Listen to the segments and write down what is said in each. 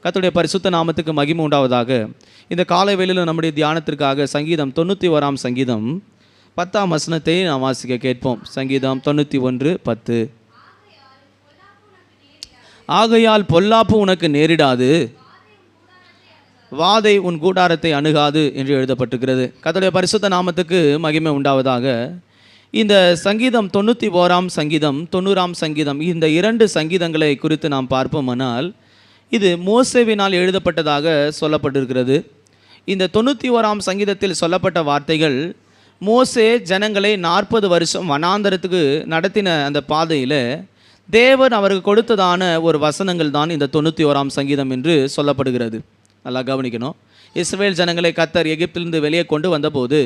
கர்த்தருடைய பரிசுத்த நாமத்துக்கு மகிமை உண்டாவதாக. இந்த காலை வேளையில் நம்முடைய தியானத்திற்காக சங்கீதம் 91 சங்கீதம் 10 வசனத்தை நாம் வாசிக்க கேட்போம். சங்கீதம் 91:10. ஆகையால் பொல்லாப்பு உனக்கு நேரிடாது, வாதை உன் கூடாரத்தை அணுகாது என்று எழுதப்பட்டிருக்கிறது. கர்த்தருடைய பரிசுத்த நாமத்துக்கு மகிமை உண்டாவதாக. இந்த சங்கீதம் 91 சங்கீதம் 90 சங்கீதம், இந்த 2 சங்கீதங்களை குறித்து நாம் பார்ப்போமானால் இது மோசேவினால் எழுதப்பட்டதாக சொல்லப்பட்டிருக்கிறது. இந்த 91 சங்கீதத்தில் சொல்லப்பட்ட வார்த்தைகள், மோசே ஜனங்களை 40 வருஷம் வனாந்தரத்துக்கு நடத்தின அந்த பாதையில் தேவன் அவருக்கு கொடுத்ததான ஒரு வசனங்கள் தான் இந்த 91 சங்கீதம் என்று சொல்லப்படுகிறது. நல்லா கவனிக்கணும். இஸ்ரவேல் ஜனங்களை கர்த்தர் எகிப்திலிருந்து வெளியே கொண்டு வந்தபோது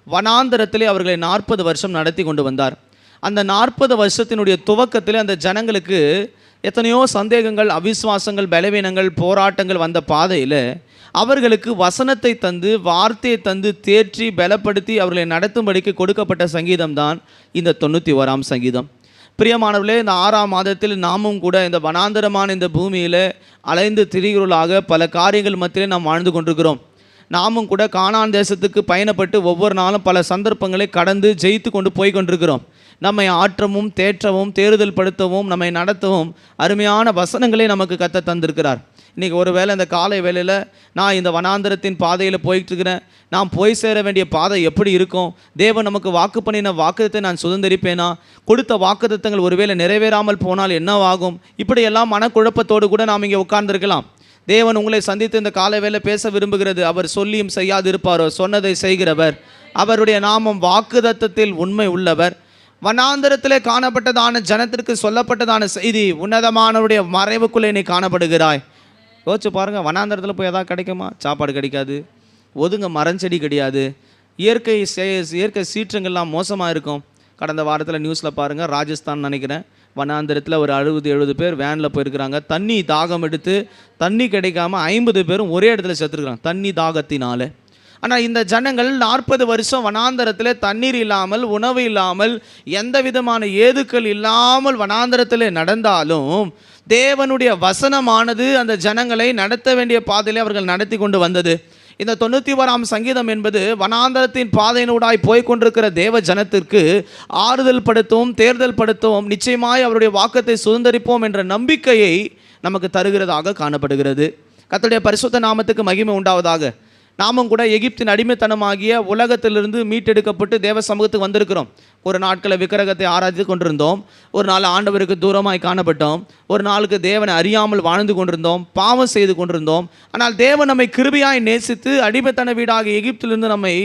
வனாந்தரத்திலே அவர்களை 40 வருஷம் நடத்தி கொண்டு வந்தார். அந்த 40 வருஷத்தினுடைய துவக்கத்தில் அந்த ஜனங்களுக்கு எத்தனையோ சந்தேகங்கள், அவிசுவாசங்கள், பலவீனங்கள், போராட்டங்கள் வந்த பாதையில் அவர்களுக்கு வசனத்தை தந்து, வார்த்தையை தந்து, தேற்றி, பலப்படுத்தி அவர்களை நடத்தும்படிக்கு கொடுக்கப்பட்ட சங்கீதம் தான் இந்த 91 சங்கீதம். பிரியமானவர்களே, இந்த 6ஆம் மாதத்தில் நாமும் கூட இந்த வனாந்தரமான இந்த பூமியில் அலைந்து திரிகிறவர்களாக பல காரியங்கள் மத்தியிலே நாம் வாழ்ந்து கொண்டிருக்கிறோம். நாமும் கூட கானான் தேசத்துக்கு பயணப்பட்டு ஒவ்வொரு நாளும் பல சந்தர்ப்பங்களை கடந்து ஜெயித்து கொண்டு போய் கொண்டிருக்கிறோம். நம்மை ஆற்றவும், தேற்றவும், தேறுதல் படுத்தவும், நம்மை நடத்தவும் அருமையான வசனங்களை நமக்கு கத்த தந்திருக்கிறார். இன்றைக்கி ஒரு வேளை இந்த காலை வேளையில் நான் இந்த வனாந்தரத்தின் பாதையில் போயிட்டு இருக்கிறேன், நான் போய் சேர வேண்டிய பாதை எப்படி இருக்கும், தேவன் நமக்கு வாக்கு பண்ணின வாக்குத்தத்தை நான் சுதந்திரிப்பேனா, கொடுத்த வாக்குத்தத்தங்கள் ஒருவேளை நிறைவேறாமல் போனால் என்னவாகும், இப்படியெல்லாம் மனக்குழப்பத்தோடு கூட நாம் இங்கே உட்கார்ந்துருக்கலாம். தேவன் உங்களை சந்தித்து இந்த காலை வேளை பேச விரும்புகிறது. அவர் சொல்லியும் செய்யாது இருப்பாரோ, சொன்னதை செய்கிறவர், அவருடைய நாமம் வாக்குத்தத்தத்தில் உண்மை உள்ளவர். வனாந்தரத்திலே காணப்பட்டதான ஜனத்திற்கு சொல்லப்பட்டதான செய்தி, உன்னதமானவருடைய மறைவுக்குள்ளே நீ காணப்படுகிறாய். யோசிச்சு பாருங்கள், வனாந்தரத்தில் போய் எதாவது கிடைக்குமா? சாப்பாடு கிடைக்காது, ஒதுங்க மரஞ்செடி கிடையாது, இயற்கை சீற்றங்கள்லாம் மோசமாக இருக்கும். கடந்த வாரத்தில் நியூஸில் பாருங்கள், ராஜஸ்தான் நினைக்கிறேன், வனாந்தரத்தில் ஒரு 60-70 பேர் வேனில் போயிருக்கிறாங்க. தண்ணி தாகம் எடுத்து தண்ணி கிடைக்காம 50 பேரும் ஒரே இடத்துல செத்துருக்குறாங்க தண்ணி தாகத்தினால. ஆனால் இந்த ஜனங்கள் 40 வருஷம் வனாந்தரத்தில் தண்ணீர் இல்லாமல், உணவு இல்லாமல், எந்த விதமான ஏதுக்கள் இல்லாமல் வனாந்தரத்தில் நடந்தாலும் தேவனுடைய வசனமானது அந்த ஜனங்களை நடத்த வேண்டிய பாதையிலே அவர்கள் நடத்தி கொண்டு வந்தது. இந்த 91 சங்கீதம் என்பது வனாந்தரத்தின் பாதையினூடாய் போய்கொண்டிருக்கிற தேவ ஜனத்திற்கு ஆறுதல் படுத்தவும், தேர்தல் படுத்தவும், நிச்சயமாய் அவருடைய வாக்கத்தை சுதந்திரிப்போம் என்ற நம்பிக்கையை நமக்கு தருகிறதாக காணப்படுகிறது. கர்த்தருடைய பரிசுத்த நாமத்துக்கு மகிமை உண்டாவதாக. நாமும் கூட எகிப்தின் அடிமைத்தனமாகிய உலகத்திலிருந்து மீட்டெடுக்கப்பட்டு தேவ சமூகத்துக்கு வந்திருக்கிறோம். ஒரு நாட்களை விக்கிரகத்தை ஆராய்ச்சி கொண்டிருந்தோம், ஒரு நாள் ஆண்டவருக்கு தூரமாய் காணப்பட்டோம், ஒரு நாளுக்கு தேவனை அறியாமல் வாழ்ந்து கொண்டிருந்தோம், பாவம் செய்து கொண்டிருந்தோம். ஆனால் தேவன் நம்மை கிருபையாய் நேசித்து அடிமைத்தன வீடாக எகிப்திலிருந்து நம்மை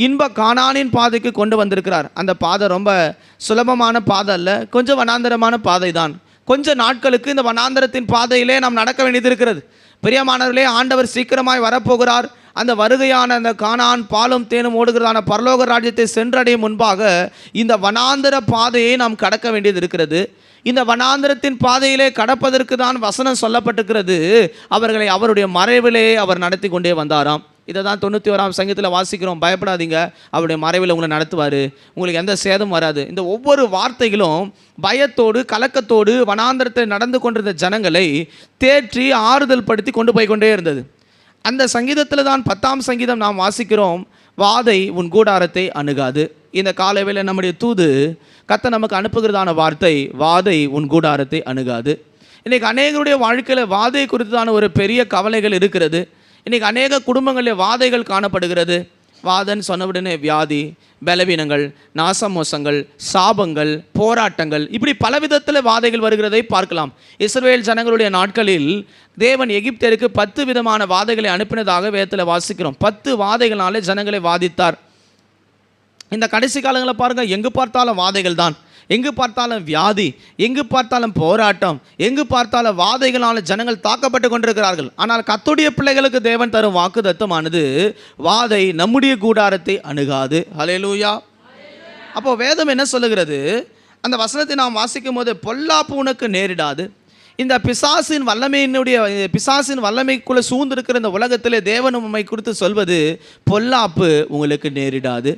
இன்ப கானானின் பாதைக்கு கொண்டு வந்திருக்கிறார். அந்த பாதை ரொம்ப சுலபமான பாதை அல்ல, கொஞ்சம் வனாந்தரமான பாதை தான். கொஞ்ச நாட்களுக்கு இந்த வனாந்தரத்தின் பாதையிலே நாம் நடக்க வேண்டியது இருக்கிறது. பிரியமானவர்களே, ஆண்டவர் சீக்கிரமாய் வரப்போகிறார். அந்த வருகையான அந்த கானான் பாலும் தேனும் ஓடுகிறதான பரலோக ராஜ்யத்தை சென்றடையும் முன்பாக இந்த வனாந்தர பாதையை நாம் கடக்க வேண்டியது இருக்கிறது. இந்த வனாந்தரத்தின் பாதையிலே கடப்பதற்கு தான் வசனம் சொல்லப்பட்டிருக்கிறது. அவர்களை அவருடைய மறைவிலே அவர் நடத்தி கொண்டே வந்தாராம். இதை தான் 91 சங்கீதத்தில் வாசிக்கிறோம். பயப்படாதீங்க, அவருடைய மறைவில் உங்களை நடத்துவார், உங்களுக்கு எந்த சேதம் வராது. இந்த ஒவ்வொரு வார்த்தைகளும் பயத்தோடு கலக்கத்தோடு வனாந்தரத்தில் நடந்து கொண்டிருந்த ஜனங்களை தேற்றி ஆறுதல் படுத்தி கொண்டு போய் கொண்டே இருந்தது. அந்த சங்கீதத்தில் தான் 10 சங்கீதம் நாம் வாசிக்கிறோம், வாதை உன் கூடாரத்தை அணுகாது. இந்த காலைவேளை நம்முடைய தூது கர்த்தர் நமக்கு அனுப்புகிறதான வார்த்தை, வாதை உன் கூடாரத்தை அணுகாது. இன்றைக்கி அநேகருடைய வாழ்க்கையில் வாதை குறித்தான ஒரு பெரிய கவலைகள் இருக்கிறது. இன்றைக்கி அநேக குடும்பங்களில் வாதைகள் காணப்படுகிறது. வாதன்னு சொன்னவுடனே வியாதி, பலவீனங்கள், நாசமோசங்கள், சாபங்கள், போராட்டங்கள், இப்படி பலவிதத்தில் வாதைகள் வருகிறதை பார்க்கலாம். இஸ்ரவேல் ஜனங்களுடைய நாட்களில் தேவன் எகிப்தியருக்கு 10 விதமான வாதைகளை அனுப்பினதாக வேதத்தில் வாசிக்கிறோம். 10 வாதைகளாலே ஜனங்களை வாதித்தார். இந்த கடைசி காலங்களில் பாருங்கள், எங்கு பார்த்தாலும் வாதைகள் தான், எங்கு பார்த்தாலும் வியாதி, எங்கு பார்த்தாலும் போராட்டம், எங்கு பார்த்தாலும் வாதைகளால் ஜனங்கள் தாக்கப்பட்டு கொண்டிருக்கிறார்கள். ஆனால் கர்த்தருடைய பிள்ளைகளுக்கு தேவன் தரும் வாக்குத்தத்தமானது, வாதை நம்முடைய கூடாரத்தை அணுகாது. ஹல்லேலூயா. அப்போ வேதம் என்ன சொல்லுகிறது? அந்த வசனத்தை நாம் வாசிக்கும் போது, பொல்லாப்பு உனக்கு நேரிடாது. இந்த பிசாசின் வல்லமைக்குள்ளே சூழ்ந்திருக்கிற இந்த உலகத்தில் தேவன் உம்மை குறித்து சொல்வது, பொல்லாப்பு உங்களுக்கு நேரிடாது.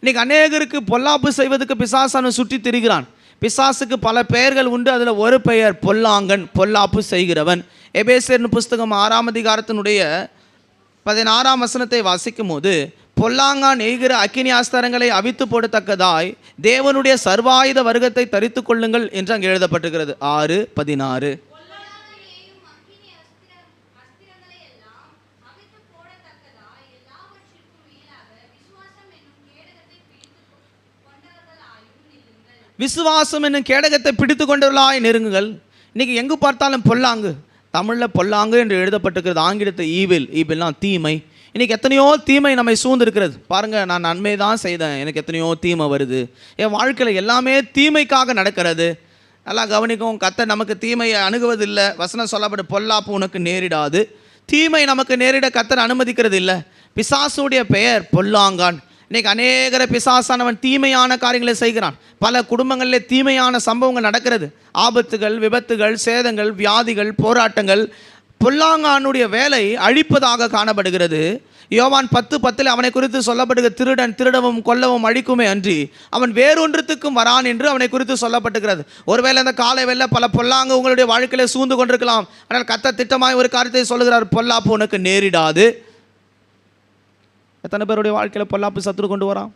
இன்றைக்கி அநேகருக்கு பொல்லாப்பு செய்வதற்கு பிசாசான சுற்றி திரிகிறான். பிசாசுக்கு பல பெயர்கள் உண்டு. அதில் ஒரு பெயர் பொல்லாங்கன், பொல்லாப்பு செய்கிறவன். எபேசியர் புஸ்தகம் 6ஆம் அதிகாரத்தினுடைய 16ஆம் வசனத்தை வாசிக்கும் போது, பொல்லாங்கான் எய்கிற அக்கினி ஆஸ்திரங்களை அவித்து போடத்தக்கதாய் தேவனுடைய சர்வாயுத வர்க்கத்தை தரித்து கொள்ளுங்கள் என்று அங்கே எழுதப்பட்டிருக்கிறது. 6:16. விசுவாசம் என்னும் கேடகத்தை பிடித்து கொண்டவர்களாய் நெருங்குங்கள். இன்னைக்கு எங்கு பார்த்தாலும் பொல்லாங்கு, தமிழில் பொல்லாங்கு என்று எழுதப்பட்டிருக்கிறது, ஆங்கிலத்தில் ஈவில்னா தீமை. இன்றைக்கி எத்தனையோ தீமை நம்மை சூழ்ந்திருக்கிறது. பாருங்கள், நான் நன்மை தான் செய்தேன், எனக்கு எத்தனையோ தீமை வருது. என் வாழ்க்கையில் எல்லாமே தீமைக்காக நடக்கிறது. நல்லா கவனிக்கும், கர்த்தர் நமக்கு தீமையை அணுகுவதில்லை. வசனம் சொல்லப்பட்ட பொல்லாப்பு உனக்கு நேரிடாது. தீமை நமக்கு நேரிட கர்த்தர் அனுமதிக்கிறது இல்லை. பிசாசுடைய பெயர் பொல்லாங்கான். இன்றைக்கி அநேகர பிசாசானவன் தீமையான காரியங்களை செய்கிறான். பல குடும்பங்களிலே தீமையான சம்பவங்கள் நடக்கிறது. ஆபத்துகள், விபத்துகள், சேதங்கள், வியாதிகள், போராட்டங்கள். பொல்லாங்கானுடைய வேலை அழிப்பதாக காணப்படுகிறது. யோவான் 10:10 அவனை குறித்து சொல்லப்படுகிற, திருடன் திருடவும் கொல்லவும் அழிக்குமே அன்றி அவன் வேறொன்றத்துக்கும் வரான் என்று அவனை குறித்து சொல்லப்பட்டுகிறது. ஒருவேளை அந்த காலை வேளை பல பொல்லாங்கு உங்களுடைய வாழ்க்கையில சூழ்ந்து கொண்டிருக்கலாம். ஆனால் கர்த்தர் திட்டமாய் ஒரு காரியத்தை சொல்லுகிறார், பொல்லாப்பு உனக்கு நேரிடாது. எத்தனை பேருடைய வாழ்க்கையில் பொல்லாப்பு சத்துரு கொண்டு வரான்?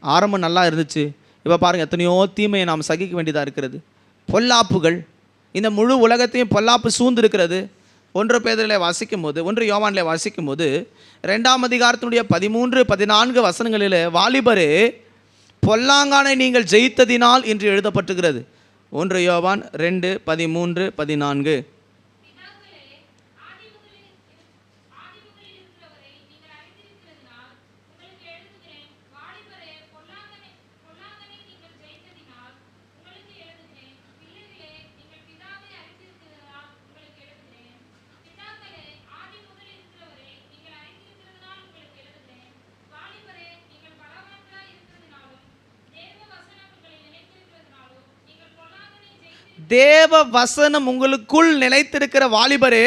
ஆரம்பம் நல்லா இருந்துச்சு, இப்போ பாருங்கள் எத்தனையோ தீமையை நாம் சகிக்க வேண்டியதாக இருக்கிறது. பொல்லாப்புகள் இந்த முழு உலகத்தையும் பொல்லாப்பு சூழ்ந்திருக்கிறது. 1 பேதுருவிலே வாசிக்கும் போது, 1 யோவானிலே வாசிக்கும் போது 2ஆம் அதிகாரத்தினுடைய 13-14 வசனங்களிலே, வாலிபரே பொல்லாங்கானை நீங்கள் ஜெயித்ததினால் என்று எழுதப்பட்டுகிறது. 1 யோவான் 2:13-14. தேவ வசனம் உங்களுக்குள் நிலைத்திருக்கிற வாலிபரே,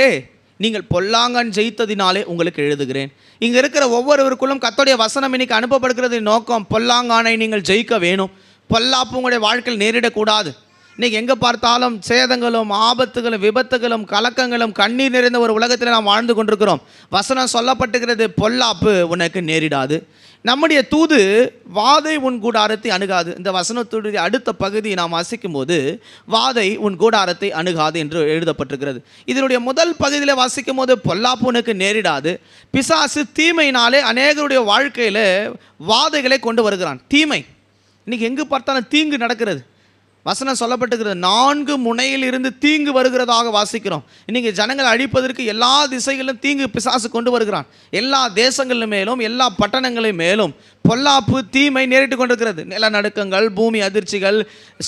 நீங்கள் பொல்லாங்கன் ஜெயித்ததினாலே உங்களுக்கு எழுதுகிறேன். இங்கே இருக்கிற ஒவ்வொருவருக்குள்ளும் கர்த்தருடைய வசனம் இன்னைக்கு அனுப்பப்படுகிறது. நோக்கம், பொல்லாங்கானை நீங்கள் ஜெயிக்க வேணும். பொல்லாப்பு உங்களுடைய வாழ்க்கையில் நேரிடக்கூடாது. இன்றைக்கி எங்கே பார்த்தாலும் சேதங்களும் ஆபத்துகளும் விபத்துகளும் கலக்கங்களும் கண்ணீர் நிறைந்த ஒரு உலகத்தில் நாம் வாழ்ந்து கொண்டிருக்கிறோம். வசனம் சொல்லப்பட்டுகிறது, பொல்லாப்பு உனக்கு நேரிடாது. நம்முடைய தூது வாதை உன் கூடாரத்தை அணுகாது. இந்த வசனத்துடைய அடுத்த பகுதி நாம் வாசிக்கும் போது, வாதை உன் கூடாரத்தை அணுகாது என்று எழுதப்பட்டிருக்கிறது. இதனுடைய முதல் பகுதியில் வாசிக்கும் போது, பொல்லாப்பு உனக்கு நேரிடாது. பிசாசு தீமையினாலே அநேகருடைய வாழ்க்கையில் வாதைகளை கொண்டு வருகிறான். தீமை இன்னைக்கு எங்கு பார்த்தாலும் தீங்கு நடக்கிறது. வசனம் சொல்லப்பட்டுகிறது, 4 முனையில் இருந்து தீங்கு வருகிறதாக வாசிக்கிறோம். இன்றைக்கி ஜனங்களை அழிப்பதற்கு எல்லா திசைகளிலும் தீங்கு பிசாசு கொண்டு வருகிறான். எல்லா தேசங்களின் மேலும் எல்லா பட்டணங்களின் மேலும் பொல்லாப்பு தீமை நேரிட்டு கொண்டிருக்கிறது. நிலநடுக்கங்கள், பூமி அதிர்ச்சிகள்,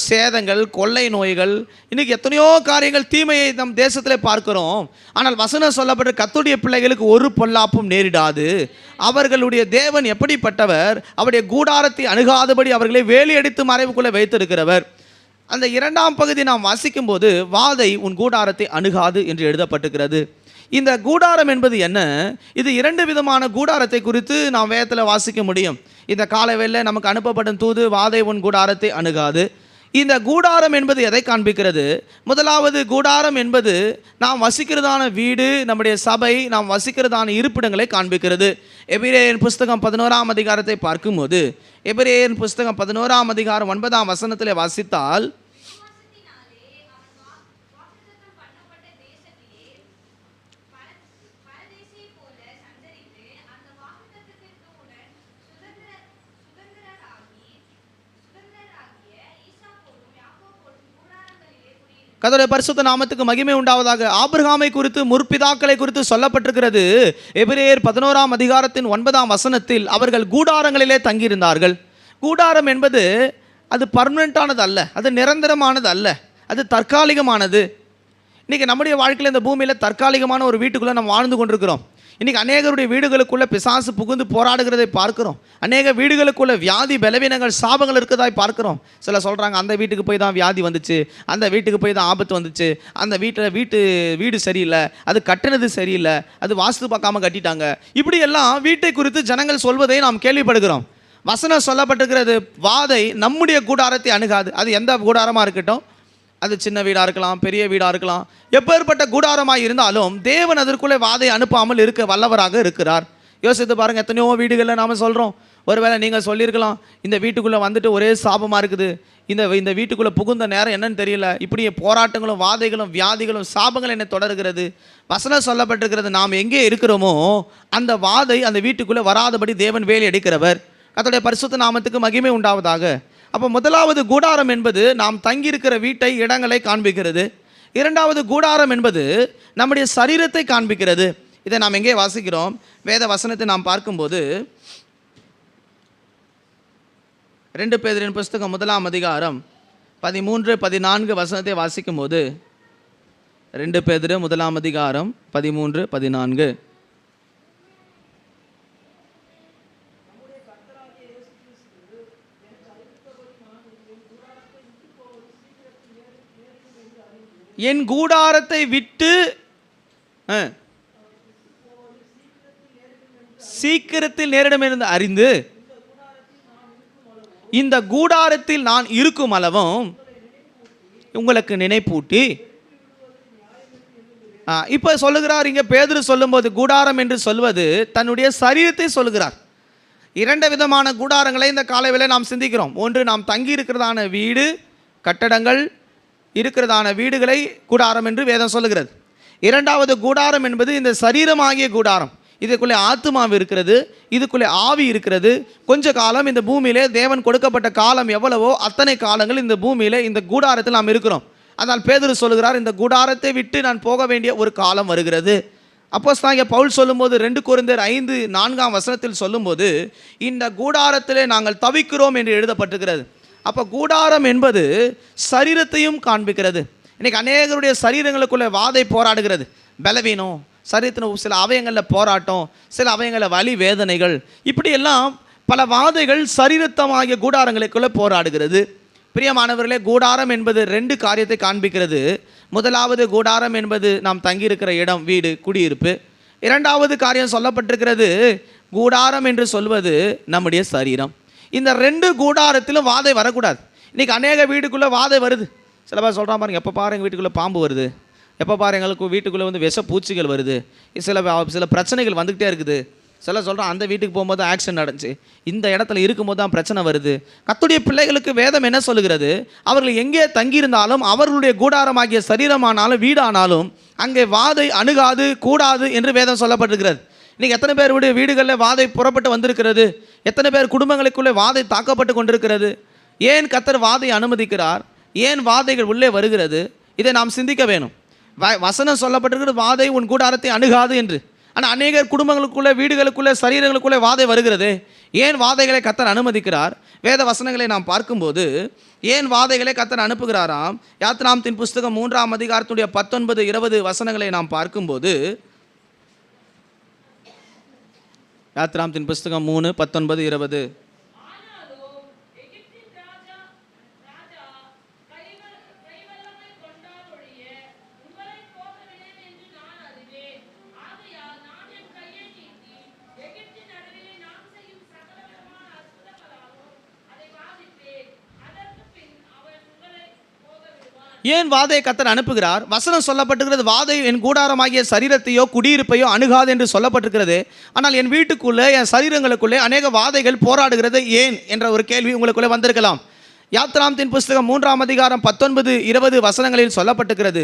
சேதங்கள், கொள்ளை நோய்கள், இன்றைக்கி எத்தனையோ காரியங்கள் தீமையை நம் தேசத்தில் பார்க்கிறோம். ஆனால் வசனம் சொல்லப்பட்ட கர்த்தருடைய பிள்ளைகளுக்கு ஒரு பொல்லாப்பும் நேரிடாது. அவர்களுடைய தேவன் எப்படிப்பட்டவர்? அவருடைய கூடாரத்தை அணுகாதபடி அவர்களை வேலி அடித்து மறைவுக்குள்ளே வைத்திருக்கிறவர். அந்த 2ஆம் பகுதி நாம் வாசிக்கும் போது, வாதை உன் கூடாரத்தை அணுகாது என்று எழுதப்பட்டிருக்கிறது. இந்த கூடாரம் என்பது என்ன? இது 2 விதமான கூடாரத்தை குறித்து நாம் வேதத்தில் வாசிக்க முடியும். இந்த காலவேளையில் நமக்கு அனுப்பப்படும் தூது, வாதை உன் கூடாரத்தை அணுகாது. இந்த கூடாரம் என்பது எதை காண்பிக்கிறது? முதலாவது, கூடாரம் என்பது நாம் வசிக்கிறதான வீடு, நம்முடைய சபை, நாம் வசிக்கிறதான இருப்பிடங்களை காண்பிக்கிறது. எபிரேயர் புஸ்தகம் 11ஆம் அதிகாரத்தை பார்க்கும்போது, எபிரேயர் புஸ்தகம் 11ஆம் அதிகாரம் 9ஆம் வசனத்தில் வாசித்தால், கர்த்தருடைய பரிசுத்த நாமத்துக்கு மகிமை உண்டாவதாக. ஆபிரகாமை குறித்து, முற்பிதாக்களை குறித்து சொல்லப்பட்டிருக்கிறது. எபிரேயர் 11ஆம் அதிகாரத்தின் 9ஆம் வசனத்தில், அவர்கள் கூடாரங்களிலே தங்கியிருந்தார்கள். கூடாரம் என்பது அது பர்மனெண்ட்டானது அல்ல, அது நிரந்தரமானது அல்ல, அது தற்காலிகமானது. இன்றைக்கி நம்முடைய வாழ்க்கையில் இந்த பூமியில் தற்காலிகமான ஒரு வீட்டுக்குள்ளே நம்ம வாழ்ந்து கொண்டிருக்கிறோம். இன்றைக்கி அநேகருடைய வீடுகளுக்குள்ளே பிசாசு புகுந்து போராடுகிறதை பார்க்கிறோம். அநேக வீடுகளுக்குள்ளே வியாதி, பலவீனங்கள், சாபங்கள் இருக்கிறதாய் பார்க்கிறோம். சில சொல்கிறாங்க, அந்த வீட்டுக்கு போய் தான் வியாதி வந்துச்சு, அந்த வீட்டுக்கு போய் தான் ஆபத்து வந்துச்சு, அந்த வீடு சரியில்லை, அது கட்டினது சரியில்லை, அது வாஸ்து பார்க்காம கட்டிட்டாங்க. இப்படியெல்லாம் வீட்டை குறித்து ஜனங்கள் சொல்வதை நாம் கேள்விப்படுகிறோம். வசனம் சொல்லப்பட்டிருக்கிறது, வாதை நம்முடைய கூடாரத்தை அணுகாது. அது எந்த கூடாரமாக இருக்கட்டும், அது சின்ன வீடாக இருக்கலாம், பெரிய வீடாக இருக்கலாம், எப்பேற்பட்ட கூடாரமாக இருந்தாலும் தேவன் அதற்குள்ளே வாதை அனுப்பாமல் இருக்க வல்லவராக இருக்கிறார். யோசித்து பாருங்கள், எத்தனையோ வீடுகளில் நாம் சொல்கிறோம். ஒருவேளை நீங்கள் சொல்லியிருக்கலாம், இந்த வீட்டுக்குள்ளே வந்துட்டு ஒரே சாபமாக இருக்குது, இந்த வீட்டுக்குள்ளே புகுந்த நேரம் என்னன்னு தெரியல, இப்படி போராட்டங்களும் வாதைகளும் வியாதிகளும் சாபங்கள் என்னை தொடர்கிறது. வசனம் சொல்லப்பட்டிருக்கிறது, நாம் எங்கே இருக்கிறோமோ அந்த வாதை அந்த வீட்டுக்குள்ளே வராதபடி தேவன் வேலை எடுக்கிறவர். கர்த்தருடைய பரிசுத்த நாமத்துக்கு மகிமை உண்டாவதாக. அப்போ முதலாவது கூடாரம் என்பது நாம் தங்கியிருக்கிற வீட்டை, இடங்களை காண்பிக்கிறது. இரண்டாவது கூடாரம் என்பது நம்முடைய சரீரத்தை காண்பிக்கிறது. இதை நாம் எங்கே வாசிக்கிறோம்? வேத வசனத்தை நாம் பார்க்கும்போது 2 பேதுருவின் புஸ்தகம் 1ஆம் அதிகாரம் 13-14 வசனத்தை வாசிக்கும் போது 2 பேதுரு 1ஆம் அதிகாரம் 13-14. என் கூடாரத்தை விட்டு சீக்கிரத்தில் நேரிடம் என்று அறிந்து இந்த கூடாரத்தில் நான் இருக்கும் அளவும் உங்களுக்கு நினைப்பூட்டி. இப்போ சொல்லுகிறார், இங்கே பேதுரு சொல்லும்போது கூடாரம் என்று சொல்வது தன்னுடைய சரீரத்தை சொல்லுகிறார். 2 விதமான கூடாரங்களை இந்த காலைவேளை நாம் சிந்திக்கிறோம். ஒன்று, நாம் தங்கி இருக்கிறதான வீடு, கட்டடங்கள் இருக்கிறதான வீடுகளை கூடாரம் என்று வேதம் சொல்லுகிறது. இரண்டாவது கூடாரம் என்பது இந்த சரீரமாகிய கூடாரம். இதுக்குள்ளே ஆத்துமாவு இருக்கிறது, இதுக்குள்ளே ஆவி இருக்கிறது. கொஞ்ச காலம் இந்த பூமியிலே தேவன் கொடுக்கப்பட்ட காலம் எவ்வளவோ அத்தனை காலங்கள் இந்த பூமியிலே இந்த கூடாரத்தில் நாம் இருக்கிறோம். அதனால் பேதுரு சொல்லுகிறார், இந்த கூடாரத்தை விட்டு நான் போக வேண்டிய ஒரு காலம் வருகிறது. அப்போஸ்தலனாகிய பவுல் சொல்லும்போது 2 கொரிந்தியர் 5:4 வசனத்தில் சொல்லும்போது இந்த கூடாரத்திலே நாங்கள் தவிக்கிறோம் என்று எழுதப்பட்டிருக்கிறது. அப்போ கூடாரம் என்பது சரீரத்தையும் காண்பிக்கிறது. இன்றைக்கி அநேகருடைய சரீரங்களுக்குள்ளே வாதை போராடுகிறது. பலவீனம், சரீரத்தின் சில அவயங்களில் போராட்டம், சில அவயங்களில் வலி வேதனைகள், இப்படியெல்லாம் பல வாதைகள் சரீரத்தமாகிய கூடாரங்களுக்குள்ளே போராடுகிறது. பிரியமானவர்களே, கூடாரம் என்பது 2 காரியத்தை காண்பிக்கிறது. முதலாவது, கூடாரம் என்பது நாம் தங்கியிருக்கிற இடம், வீடு, குடியிருப்பு. இரண்டாவது காரியம் சொல்லப்பட்டிருக்கிறது, கூடாரம் என்று சொல்வது நம்முடைய சரீரம். இந்த 2 கூடாரத்திலும் வாதை வரக்கூடாது. இன்றைக்கி அநேக வீட்டுக்குள்ளே வாதை வருது. சில பேர் சொல்கிறா பாருங்க, எப்போ பாரு எங்கள் வீட்டுக்குள்ளே பாம்பு வருது, எப்போ பாரு எங்களுக்கு வீட்டுக்குள்ளே வந்து விஷ பூச்சிகள் வருது, சில பிரச்சனைகள் வந்துக்கிட்டே இருக்குது. சில சொல்கிறோம், அந்த வீட்டுக்கு போகும்போது ஆக்சிடென்ட் நடந்துச்சு, இந்த இடத்துல இருக்கும்போது தான் பிரச்சனை வருது. கர்த்தருடைய பிள்ளைகளுக்கு வேதம் என்ன சொல்லுகிறது? அவர்கள் எங்கே தங்கியிருந்தாலும், அவர்களுடைய கூடாரமாகிய சரீரமானாலும் வீடானாலும் அங்கே வாதை அணுகாது, கூடாது என்று வேதம் சொல்லப்பட்டிருக்கிறது. இன்றைக்கி எத்தனை பேருடைய வீடுகளில் வாதை புறப்பட்டு வந்திருக்கிறது? எத்தனை பேர் குடும்பங்களுக்குள்ளே வாதை தாக்கப்பட்டு கொண்டிருக்கிறது? ஏன் கர்த்தர் வாதை அனுமதிக்கிறார்? ஏன் வாதைகள் உள்ளே வருகிறது? இதை நாம் சிந்திக்க வேணும். வசனம் சொல்லப்பட்டிருக்கிறது, வாதை உன் கூடாரத்தை அணுகாது என்று. ஆனால் அநேகர் குடும்பங்களுக்குள்ளே, வீடுகளுக்குள்ளே, சரீரங்களுக்குள்ளே வாதை வருகிறது. ஏன் வாதைகளை கர்த்தர் அனுமதிக்கிறார்? வேத வசனங்களை நாம் பார்க்கும்போது ஏன் வாதைகளை கர்த்தர் அனுப்புகிறாராம்? யாத்ராமத்தின் புஸ்தகம் 3ஆம் அதிகாரத்துடைய 19-20 வசனங்களை நாம் பார்க்கும்போது, யாத்ராமத்தின் புஸ்தகம் 3:19-20. ஏன் வாதையை கர்த்தர் அனுப்புகிறார்? வசனம் சொல்லப்பட்டிருக்கிறது, வாதை என் கூடாரமாகிய சரீரத்தையோ குடியிருப்பையோ அணுகாது என்று சொல்லப்பட்டிருக்கிறது. ஆனால் என் வீட்டுக்குள்ளே, என் சரீரங்களுக்குள்ளே அநேக வாதைகள் போராடுகிறது ஏன் என்ற ஒரு கேள்வி உங்களுக்குள்ளே வந்திருக்கலாம். யாத்ராமத்தின் புஸ்தகம் 3ஆம் அதிகாரம் 19-20 வசனங்களில் சொல்லப்பட்டிருக்கிறது,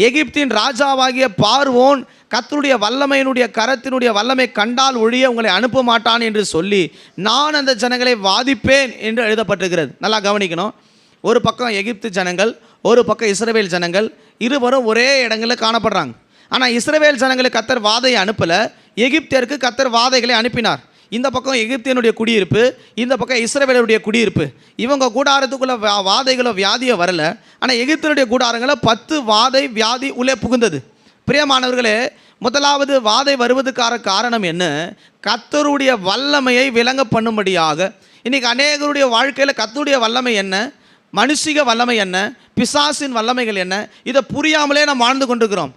எகிப்தின் ராஜாவாகிய பார்வோன் கர்த்தருடைய வல்லமையினுடைய கரத்தினுடைய வல்லமை கண்டால் ஒழிய உங்களை அனுப்ப மாட்டான் என்று சொல்லி நான் அந்த ஜனங்களை வாதிப்பேன் என்று எழுதப்பட்டிருக்கிறது. நல்லா கவனிக்கணும். ஒரு பக்கம் எகிப்து ஜனங்கள், ஒரு பக்கம் இஸ்ரவேல் ஜனங்கள், இருவரும் ஒரே இடங்களில் காணப்படுறாங்க. ஆனால் இஸ்ரவேல் ஜனங்களுக்கு கர்த்தர் வாதையை அனுப்பலை, எகிப்தியருக்கு கர்த்தர் வாதைகளை அனுப்பினார். இந்த பக்கம் எகிப்தியனுடைய குடியிருப்பு, இந்த பக்கம் இஸ்ரவேலுடைய குடியிருப்பு. இவங்க கூடாரத்துக்குள்ளே வாதைகளோ வியாதியோ வரலை. ஆனால் எகிப்தியனுடைய கூடாரங்களில் 10 வாதை வியாதி உள்ளே புகுந்தது. பிரியமானவர்களே, முதலாவது வாதை வருவதற்கான காரணம் என்ன? கர்த்தருடைய வல்லமையை விளங்க பண்ணும்படியாக. இன்றைக்கி அநேகருடைய வாழ்க்கையில் கர்த்தருடைய வல்லமை என்ன, மனுஷிக வல்லமை என்ன, பிசாசின் வல்லமைகள் என்ன, இதை புரியாமலே நாம் வாழ்ந்து கொண்டிருக்கிறோம்.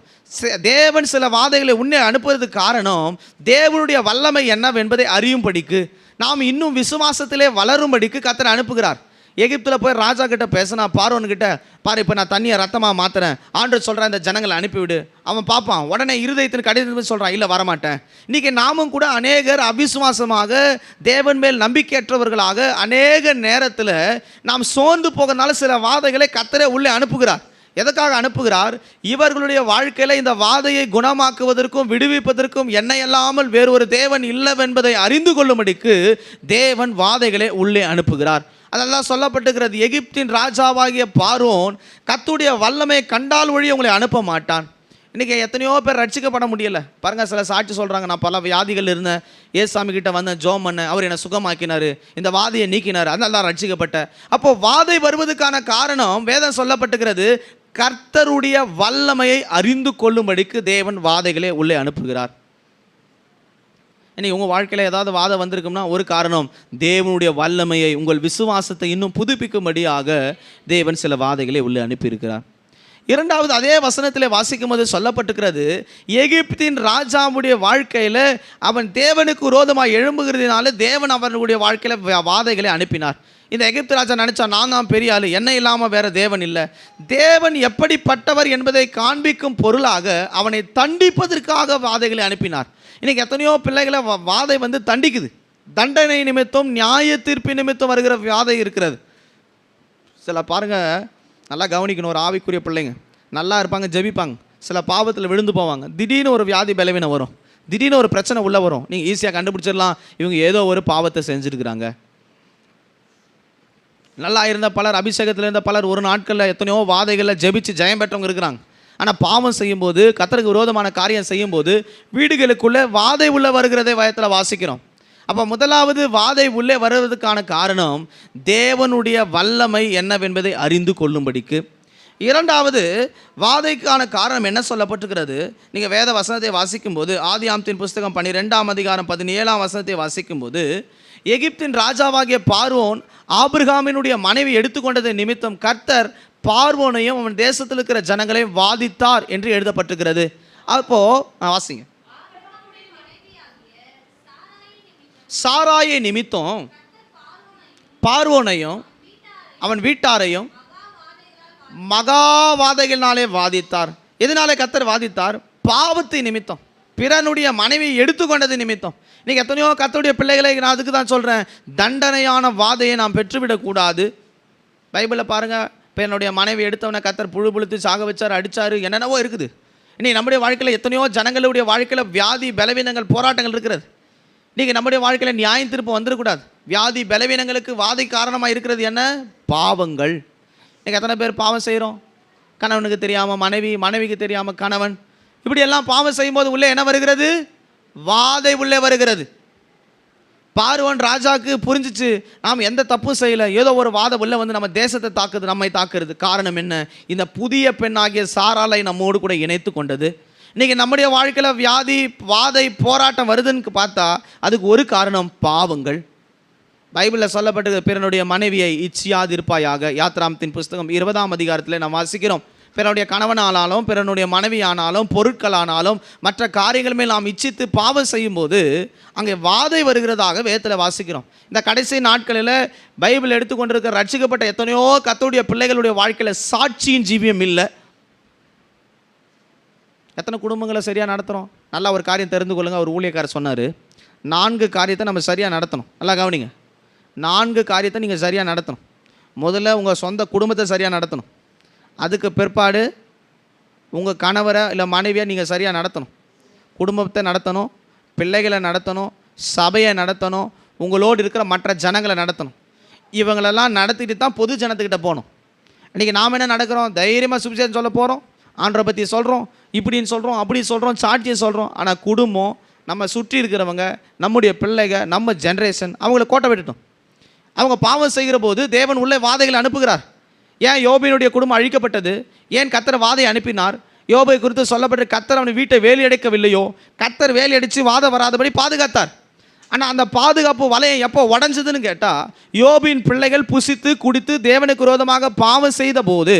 தேவன் சில வாதைகளை உன்னை அனுப்புவதற்கு காரணம் தேவனுடைய வல்லமை என்னவென்பதை அறியும்படிக்கு, நாம் இன்னும் விசுவாசத்திலே வளரும்படிக்கு கர்த்தர் அனுப்புகிறார். எகிப்தில் போய் ராஜா கிட்ட பேசினா, பார்வோன் கிட்ட, பாரு இப்போ நான் தண்ணியை ரத்தமாக மாற்றுறேன், ஆண்டவர் சொல்கிறேன் இந்த ஜனங்களை அனுப்பிவிடு. அவன் பார்ப்பான், உடனே இருதயத்தின் கடிதத்தில் சொல்கிறான், இல்லை வரமாட்டேன். இன்றைக்கி நாமும் கூட அநேகர் அவிசுவாசமாக தேவன் மேல் நம்பிக்கையற்றவர்களாக அநேக நேரத்தில் நாம் சோர்ந்து போகிறதுனால சில வாதைகளை கர்த்தரே உள்ளே அனுப்புகிறார். எதற்காக அனுப்புகிறார்? இவர்களுடைய வாழ்க்கையில் இந்த வாதையை குணமாக்குவதற்கும் விடுவிப்பதற்கும் என்னை அல்லாமல் வேறு ஒரு தேவன் இல்லவென்பதை அறிந்து கொள்ளும்படிக்கு தேவன் வாதைகளை உள்ளே அனுப்புகிறார். அதெல்லாம் சொல்லப்பட்டுகிறது. எகிப்தின் ராஜாவாகிய பார்வோன் கர்த்தருடைய வல்லமை கண்டால் ஒழி உங்களை அனுப்ப மாட்டான். இன்றைக்கி எத்தனையோ பேர் ரட்சிக்கப்பட முடியலை பாருங்கள். சில சாட்சி சொல்கிறாங்க, நான் பல வியாதிகள் இருந்தேன், ஏசாமி கிட்ட வந்தேன், ஜோம் பண்ணேன், அவர் என்னை சுகமாக்கினார், இந்த வாதையை நீக்கினார், அதெல்லாம் ரட்சிக்கப்பட்டேன். அப்போது வாதை வருவதற்கான காரணம் வேதம் சொல்லப்பட்டுகிறது, கர்த்தருடைய வல்லமையை அறிந்து கொள்ளும்படிக்கு தேவன் வாதைகளே உள்ளே அனுப்புகிறார். இன்றைக்கி உங்கள் வாழ்க்கையில் ஏதாவது வாதம் வந்திருக்கும்னா ஒரு காரணம், தேவனுடைய வல்லமையை உங்கள் விசுவாசத்தை இன்னும் புதுப்பிக்கும்படியாக தேவன் சில வாதைகளை உள்ளே அனுப்பியிருக்கிறார். இரண்டாவது, அதே வசனத்தில் வாசிக்கும் போது சொல்லப்பட்டிருக்கிறது, எகிப்தின் ராஜாவுடைய வாழ்க்கையில் அவன் தேவனுக்கு விரோதமாக எழும்புகிறதுனால தேவன் அவனுடைய வாழ்க்கையில் வாதைகளை அனுப்பினார். இந்த எகிப்து ராஜா நினச்சா, நான் தான் பெரிய ஆள், என்ன இல்லாமல் வேறு தேவன் இல்லை. தேவன் எப்படிப்பட்டவர் என்பதை காண்பிக்கும் பொருளாக அவனை தண்டிப்பதற்காக வாதைகளை அனுப்பினார். இன்றைக்கி எத்தனையோ பிள்ளைகளை வாதை தண்டிக்குது. தண்டனை நிமித்தம், நியாய தீர்ப்பு நிமித்தம் வருகிற வாதை இருக்கிறது. சில பாருங்கள், நல்லா கவனிக்கணும். ஒரு ஆவிக்குரிய பிள்ளைங்க நல்லா இருப்பாங்க, ஜெபிப்பாங்க, சில பாவத்தில் விழுந்து போவாங்க. திடீர்னு ஒரு வியாதி பலவீனம் வரும், திடீர்னு ஒரு பிரச்சனை உள்ளே வரும். நீங்கள் ஈஸியாக கண்டுபிடிச்சிடலாம், இவங்க ஏதோ ஒரு பாவத்தை செஞ்சுருக்கிறாங்க. நல்லா இருந்த பலர், அபிஷேகத்தில் இருந்த பலர் ஒரு நாட்களில் எத்தனையோ வாதைகளில் ஜெபிச்சு ஜெயம் பெற்றவங்க இருக்கிறாங்க. ஆனால் பாவம் செய்யும்போது, கர்த்தருக்கு விரோதமான காரியம் செய்யும்போது வீடுகளுக்குள்ளே வாதை உள்ளே வருகிறதை வயத்தில் வாசிக்கிறோம். அப்போ முதலாவது வாதை உள்ளே வருவதற்கான காரணம் தேவனுடைய வல்லமை என்னவென்பதை அறிந்து கொள்ளும்படிக்கு. இரண்டாவது வாதைக்கான காரணம் என்ன சொல்லப்பட்டிருக்கிறது? நீங்கள் வேத வசனத்தை வாசிக்கும்போது ஆதியாகமத்தின் புஸ்தகம் 12ஆம் அதிகாரம் 17ஆம் வசனத்தை வாசிக்கும்போது, எகிப்தின் ராஜாவாகிய பார்வோன் ஆபிரகாமினுடைய மனைவி எடுத்துக்கொண்டதை நிமித்தம் கர்த்தர் பார்வோனையும் அவன் தேசத்தில் இருக்கிற ஜனங்களையும் வாதித்தார் என்று எழுதப்பட்டிருக்கிறது. அப்போது வாசிங்க. சாராயை நிமித்தம் பார்வோனையும் அவன் வீட்டாரையும் மகாவாதைகளினாலே வாதித்தார். எதனாலே கர்த்தர் வாதித்தார்? பாவத்தை நிமித்தம், பிறனுடைய மனைவியை எடுத்துக்கொண்டது நிமித்தம். இன்றைக்கி எத்தனையோ கர்த்தருடைய பிள்ளைகளை, நான் அதுக்கு தான் சொல்கிறேன், தண்டனையான வாதையை நாம் பெற்றுவிடக்கூடாது. பைபிளில் பாருங்கள், பிறனுடைய மனைவி எடுத்தவனை கர்த்தர் புழு புழுத்து சாக வச்சார், அடித்தார், என்னென்னவோ இருக்குது. இன்றைக்கி நம்முடைய வாழ்க்கையில் எத்தனையோ ஜனங்களுடைய வாழ்க்கையில் வியாதி பலவீனங்கள் போராட்டங்கள் இருக்கிறது. இன்றைக்கி நம்முடைய வாழ்க்கையில் நியாயம் திருப்பம் வந்துடக்கூடாது. வியாதி பலவீனங்களுக்கு வாதை காரணமாக இருக்கிறது என்ன? பாவங்கள். இன்றைக்கி எத்தனை பேர் பாவம் செய்கிறோம்? கணவனுக்கு தெரியாமல் மனைவி, மனைவிக்கு தெரியாமல் கணவன், இப்படியெல்லாம் பாவம் செய்யும்போது உள்ளே என்ன வருகிறது? வாதை உள்ளே வருகிறது. பார்வோன் ராஜாவுக்கு புரிஞ்சிச்சு, நாம் எந்த தப்பும் செய்யலை, ஏதோ ஒரு வாதை உள்ளே நம்ம தேசத்தை தாக்குது, நம்மை தாக்குறது. காரணம் என்ன? இந்த புதிய பெண்ணாகிய சாராளை நம்மோடு கூட இணைத்து கொண்டது. இன்றைக்கி நம்முடைய வாழ்க்கையில் வியாதி, வாதை, போராட்டம் வருதுன்னு பார்த்தா அதுக்கு ஒரு காரணம் பாவங்கள். பைபிளில் சொல்லப்பட்டது, பிறனுடைய மனைவியை இச்சியாதிருப்பாயாக. யாத்ராமத்தின் புஸ்தகம் 20ஆம் அதிகாரத்தில் நாம் வாசிக்கிறோம், பிறனுடைய கணவனானாலும் பிறனுடைய மனைவி ஆனாலும் பொருட்களானாலும் மற்ற காரியங்கள் மேல் நாம் இச்சித்து பாவம் செய்யும்போது அங்கே வாதை வருகிறதாக வேதத்தில் வாசிக்கிறோம். இந்த கடைசி நாட்களில் பைபிள் எடுத்துக்கொண்டிருக்கிற ரட்சிக்கப்பட்ட எத்தனையோ கர்த்தருடைய பிள்ளைகளுடைய வாழ்க்கையில் சாட்சியின் ஜீவியம் இல்லை. எத்தனை குடும்பங்களை சரியாக நடத்துகிறோம்? நல்லா ஒரு காரியம் தெரிந்து கொள்ளுங்கள். ஒரு ஊழியக்காரர் சொன்னார், 4 காரியத்தை நம்ம சரியாக நடத்தணும். நல்லா கவனிங்க, 4 காரியத்தை நீங்கள் சரியாக நடத்தணும். முதல்ல உங்கள் சொந்த குடும்பத்தை சரியாக நடத்தணும். அதுக்கு பிற்பாடு உங்கள் கணவரை இல்லை மனைவியை நீங்கள் சரியாக நடத்தணும். குடும்பத்தை நடத்தணும், பிள்ளைகளை நடத்தணும், சபையை நடத்தணும், உங்களோடு இருக்கிற மற்ற ஜனங்களை நடத்தணும். இவங்களெல்லாம் நடத்திட்டு தான் பொது ஜனத்துக்கிட்ட போகணும். இன்றைக்கி நாம் என்ன நடக்கிறோம்? தைரியமாக சுவிசேஷம் சொல்ல போகிறோம், ஆண்டரை பற்றி சொல்கிறோம், இப்படின்னு சொல்கிறோம், அப்படி சொல்கிறோம், சாட்சியை சொல்கிறோம். ஆனால் குடும்பம், நம்ம சுற்றி இருக்கிறவங்க, நம்முடைய பிள்ளைகள், நம்ம ஜென்ரேஷன், அவங்கள கோட்டை விட்டுட்டோம். அவங்க பாவம் செய்கிற போது தேவன் உள்ளே வாதைகளை அனுப்புகிறார். ஏன் யோபினுடைய குடும்பம் அழிக்கப்பட்டது? ஏன் கர்த்தர் வாதை அனுப்பினார்? யோபை குறித்து சொல்லப்பட்ட கர்த்தர் அவன் வீட்டை வேலி அடைக்கவில்லையோ? கர்த்தர் வேலி அடித்து வாதம் வராதபடி பாதுகாத்தார். ஆனால் அந்த பாதுகாப்பு வலையை எப்போ உடஞ்சதுன்னு கேட்டால், யோபின் பிள்ளைகள் புசித்து குடித்து தேவனுக்கு விரோதமாக பாவம் செய்த போது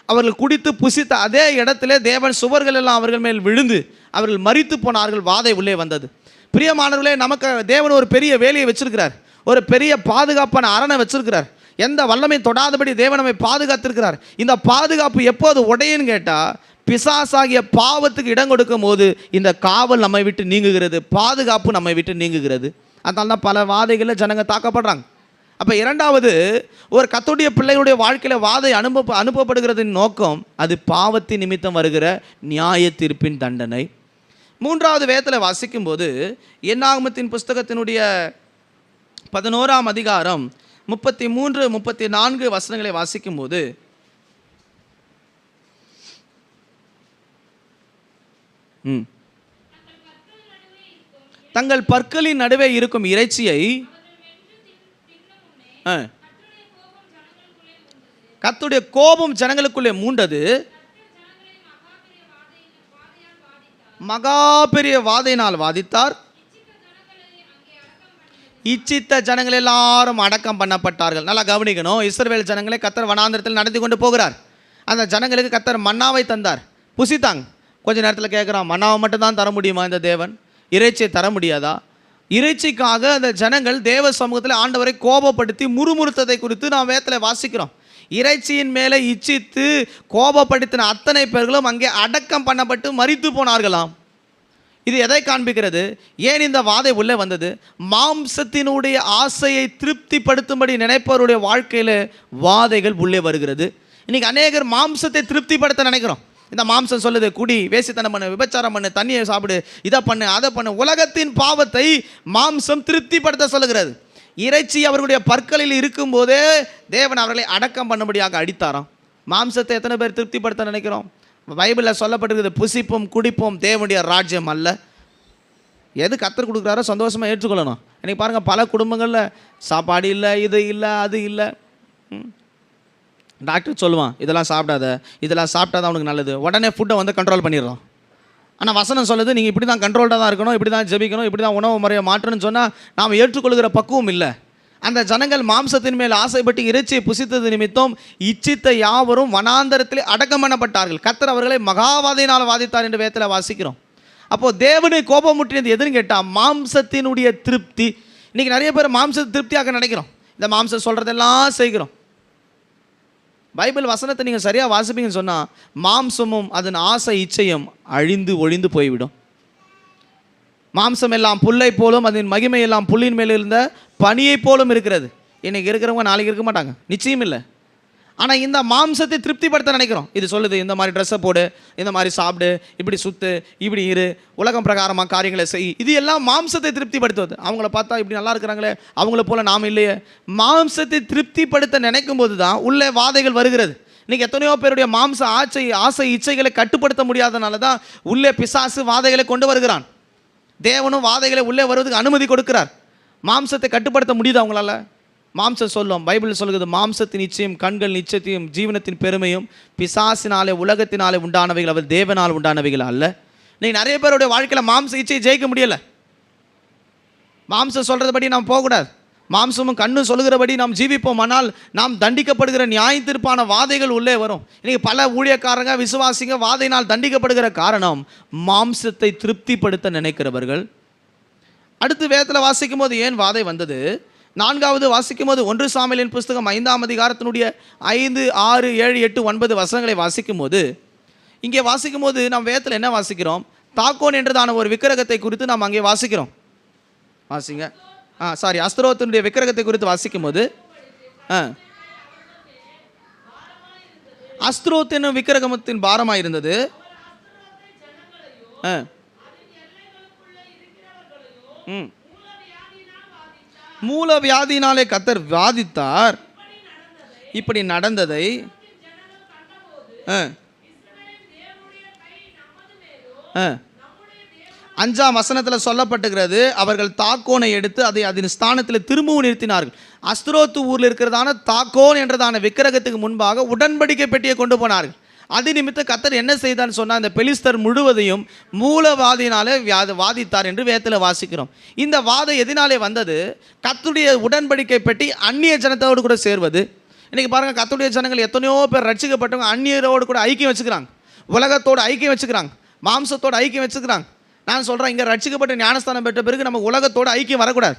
அவர்கள் குடித்து புசித்த அதே இடத்துல தேவன் சுவர்கள் எல்லாம் அவர்கள் மேல் விழுந்து அவர்கள் மரித்து போனார்கள். வாதை உள்ளே வந்தது. பிரியமானவர்களே, நமக்கு தேவன் ஒரு பெரிய வேலையை வச்சிருக்கிறார், ஒரு பெரிய பாதுகாப்பான அரணை வச்சிருக்கிறார். எந்த வல்லமை தொடாதபடி தேவன் நம்மை பாதுகாத்திருக்கிறார். இந்த பாதுகாப்பு எப்போது உடையுன்னு கேட்டால், பிசாசாகிய பாவத்துக்கு இடம் கொடுக்கும் போது இந்த காவல் நம்மை விட்டு நீங்குகிறது, பாதுகாப்பு நம்மை விட்டு நீங்குகிறது. அதனால தான் பல வாதைகளில் ஜனங்க தாக்கப்படுறாங்க. அப்போ இரண்டாவது, ஒரு கர்த்தருடைய பிள்ளைகளுடைய வாழ்க்கையில் வாதை அனுப்பப்படுகிறதின் நோக்கம் அது பாவத்தின் நிமித்தம் வருகிற நியாய தீர்ப்பின் தண்டனை. மூன்றாவது வேதத்தில் வாசிக்கும்போது என்னாகமத்தின் புஸ்தகத்தினுடைய 11ஆம் அதிகாரம் 33, 34 வசனங்களை வாசிக்கும்போது, தங்கள் பற்களின் நடுவே இருக்கும் இறைச்சியை கர்த்தருடைய கோபம் ஜனங்களுக்குள்ளே மூண்டது, மகா பெரிய வாதையினால் வாதித்தார், இச்சித்த ஜனங்கள் எல்லாரும் அடக்கம் பண்ணப்பட்டார்கள். நல்லா கவனிக்கணும், இஸ்ரவேல் ஜனங்களை கர்த்தர் வனாந்திரத்தில் நடத்தி கொண்டு போகிறார். அந்த ஜனங்களுக்கு கர்த்தர் மன்னாவை தந்தார், புசித்தாங்க. கொஞ்ச நேரத்தில் கேட்குறான், மன்னாவை மட்டும்தான் தர முடியுமா இந்த தேவன், இறைச்சியை தர முடியாதா? இறைச்சிக்காக அந்த ஜனங்கள் தேவ சமூகத்தில் ஆண்டவரை கோபப்படுத்தி முறுமுறுத்ததை குறித்து நாம் வேதத்தில் வாசிக்கிறோம். இறைச்சியின் மேலே இச்சித்து கோபப்படுத்தின அத்தனை பேர்களும் அங்கே அடக்கம் பண்ணப்பட்டு மரித்து போனார்களாம். இது எதை காண்பிக்கிறது? ஏன் இந்த வாதை உள்ளே வந்தது? மாம்சத்தினுடைய ஆசையை திருப்திப்படுத்தும்படி நினைப்பவருடைய வாழ்க்கையில் வாதைகள் உள்ளே வருகிறது. இன்றைக்கி அநேகர் மாம்சத்தை திருப்திப்படுத்த நினைக்கிறோம். இந்த மாம்சம் சொல்லுது, குடி, வேசித்தனம் பண்ணு, விபச்சாரம் பண்ணு, தண்ணியை சாப்பிடு, இதை பண்ணு, அதை பண்ணு. உலகத்தின் பாவத்தை மாம்சம் திருப்திப்படுத்த சொல்லுகிறது. இறைச்சி அவர்களுடைய பற்களில் இருக்கும்போதே தேவன் அவர்களை அடக்கம் பண்ணும்படியாக அடித்தாராம். மாம்சத்தை எத்தனை பேர் திருப்திப்படுத்த நினைக்கிறோம்? பைபிளில் சொல்லப்பட்டிருக்கிறது, புசிப்போம் குடிப்போம் தேவனுடைய ராஜ்யம் அல்ல. எது கர்த்தர் கொடுக்குறாரோ சந்தோஷமாக ஏற்றுக்கொள்ளணும். இன்றைக்கி பாருங்கள், பல குடும்பங்களில் சாப்பாடு இல்லை, இது இல்லை, அது இல்லை. டாக்டர் சொல்லுவான், இதெல்லாம் சாப்பிடாத, இதெல்லாம் சாப்பிட்டா தான் அவனுக்கு நல்லது. உடனே ஃபுட்டை வந்து கண்ட்ரோல் பண்ணிடுறோம். ஆனால் வசனம் சொல்லுது, நீங்கள் இப்படி தான் கண்ட்ரோல்டாக தான் இருக்கணும், இப்படி தான் ஜெபிக்கணும், இப்படி தான் உணவு முறையை மாற்றணும்னு சொன்னால் நாம் ஏற்றுக்கொள்கிற பக்குவம் இல்லை. அந்த ஜனங்கள் மாம்சத்தின் மேல் ஆசைப்பட்டு இறைச்சியை புசித்தது நிமித்தம் இச்சித்த யாவரும் வனாந்தரத்தில் அடக்கம் பண்ணப்பட்டார்கள். கர்த்தர் அவர்களை மகாவாதையினால் வாதித்தார் என்று வேதத்தில் வாசிக்கிறோம். அப்போது தேவனை கோபமுற்றினது எதுன்னு கேட்டால் மாம்சத்தினுடைய திருப்தி. இன்றைக்கி நிறைய பேர் மாம்சத்தை திருப்தியாக நினைக்கிறோம், இந்த மாம்சம் சொல்கிறதெல்லாம் செய்கிறோம். பைபிள் வசனத்தை நீங்கள் சரியாக வாசிப்பீங்கன்னு சொன்னால் மாம்சமும் அதன் ஆசை இச்சையும் அழிந்து ஒழிந்து போய்விடும். மாம்சம் எல்லாம் புல்லை போலும், அதன் மகிமை எல்லாம் புல்லின் மேலே இருந்த பனியை போலும் இருக்கிறது. இன்றைக்கி இருக்கிறவங்க நாளைக்கு இருக்க மாட்டாங்க, நிச்சயம் இல்லை. ஆனால் இந்த மாம்சத்தை திருப்திப்படுத்த நினைக்கிறோம். இது சொல்லுது, இந்த மாதிரி ட்ரெஸ்ஸை போடு, இந்த மாதிரி சாப்பிடு, இப்படி சுற்று, இப்படி இரு, உலகம் பிரகாரமாக காரியங்களை செய். இது எல்லாம் மாம்சத்தை திருப்திப்படுத்துவது. அவங்கள பார்த்தா இப்படி நல்லா இருக்கிறாங்களே, அவங்கள போல் நாம் இல்லையே. மாம்சத்தை திருப்திப்படுத்த நினைக்கும் போது தான் உள்ளே வாதைகள் வருகிறது. இன்றைக்கி எத்தனையோ பேருடைய மாம்ச ஆசை இச்சைகளை கட்டுப்படுத்த முடியாதனால தான் உள்ளே பிசாசு வாதைகளை கொண்டு வருகிறான். தேவனும் வாதைகளை உள்ளே வருவதுக்கு அனுமதி கொடுக்கிறார். மாம்சத்தை கட்டுப்படுத்த முடியுது அவங்களால? மாம்சம் சொல்லும், பைபிள் சொல்கிறது, மாம்சத்தின் நிச்சயம் கண்கள் நிச்சயத்தையும் ஜீவனத்தின் பெருமையும் பிசாசினாலே உலகத்தினாலே உண்டானவைகள், அவர் தேவனால் உண்டானவைகள் அல்ல. நீங்கள் நிறைய பேருடைய வாழ்க்கையில் மாம்ச இச்சையை ஜெயிக்க முடியலை. மாம்சம் சொல்கிறபடி நாம் போகக்கூடாது, மாம்சமும் கண்ணும் சொல்கிறபடி நாம் ஜீவிப்போம். ஆனால் நாம் தண்டிக்கப்படுகிற நியாயத்திற்பான வாதைகள் உள்ளே வரும். இன்றைக்கி பல ஊழியக்காரங்க விசுவாசிங்க வாதையினால் தண்டிக்கப்படுகிற காரணம் மாம்சத்தை திருப்திப்படுத்த நினைக்கிறவர்கள். அடுத்து வேதத்தில் வாசிக்கும் போது ஏன் வாதை வந்தது? நான்காவது வாசிக்கும் போது 1 சாமுவேலின் புஸ்தகம் 5ஆம் அதிகாரத்தினுடைய 5, 6, 7, 8, 9 வசனங்களை வாசிக்கும் போது, இங்கே வாசிக்கும் போது நாம் வேதத்தில் என்ன வாசிக்கிறோம்? தாக்கோன் என்றதான ஒரு விக்கிரகத்தை குறித்து நாம் அங்கே வாசிக்கிறோம். வாசிங்க. அஸ்தரோத்தினுடைய விக்கிரகத்தை குறித்து வாசிக்கும் போது, அஸ்தரோத் என்னும் விக்கிரகத்தின் பாரமாக இருந்தது. மூல வியாதியினாலே கர்த்தர் வாதித்தார். இப்படி நடந்ததை 5ஆம் வசனத்தில் சொல்லப்பட்டுகிறது. அவர்கள் தாக்கோனை எடுத்து அதை அதன் ஸ்தானத்தில் திரும்பவும் நிறுத்தினார்கள். அஸ்தரோத்து ஊரில் இருக்கிறதான தாக்கோன் என்றதான விக்கிரகத்துக்கு முன்பாக உடன்படிக்கை பெட்டியை கொண்டு போனார்கள். அது நிமித்தம் கர்த்தர் என்ன செய்தான்னு சொன்னால், அந்த பெலிஸ்தர் முழுவதையும் மூலவாதினாலே வாதித்தார் என்று வேதத்தில் வாசிக்கிறோம். இந்த வாதம் எதனாலே வந்தது? கர்த்தருடைய உடன்படிக்கை பெட்டி அந்நிய ஜனத்தோடு கூட சேர்வது. இன்றைக்கி பாருங்கள், கர்த்தருடைய ஜனங்கள் எத்தனையோ பேர் ரட்சிக்கப்பட்டவங்க அந்நியரோடு கூட ஐக்கியம் வச்சுக்கிறாங்க, உலகத்தோடு ஐக்கியம் வச்சுக்கிறாங்க, மாம்சத்தோடு ஐக்கியம் வச்சுக்கிறாங்க. நான் சொல்கிறேன், இங்கே ரட்சிக்கப்பட்ட ஞானஸ்தானம் பெற்ற பிறகு நம்ம உலகத்தோடு ஐக்கியம் வரக்கூடாது.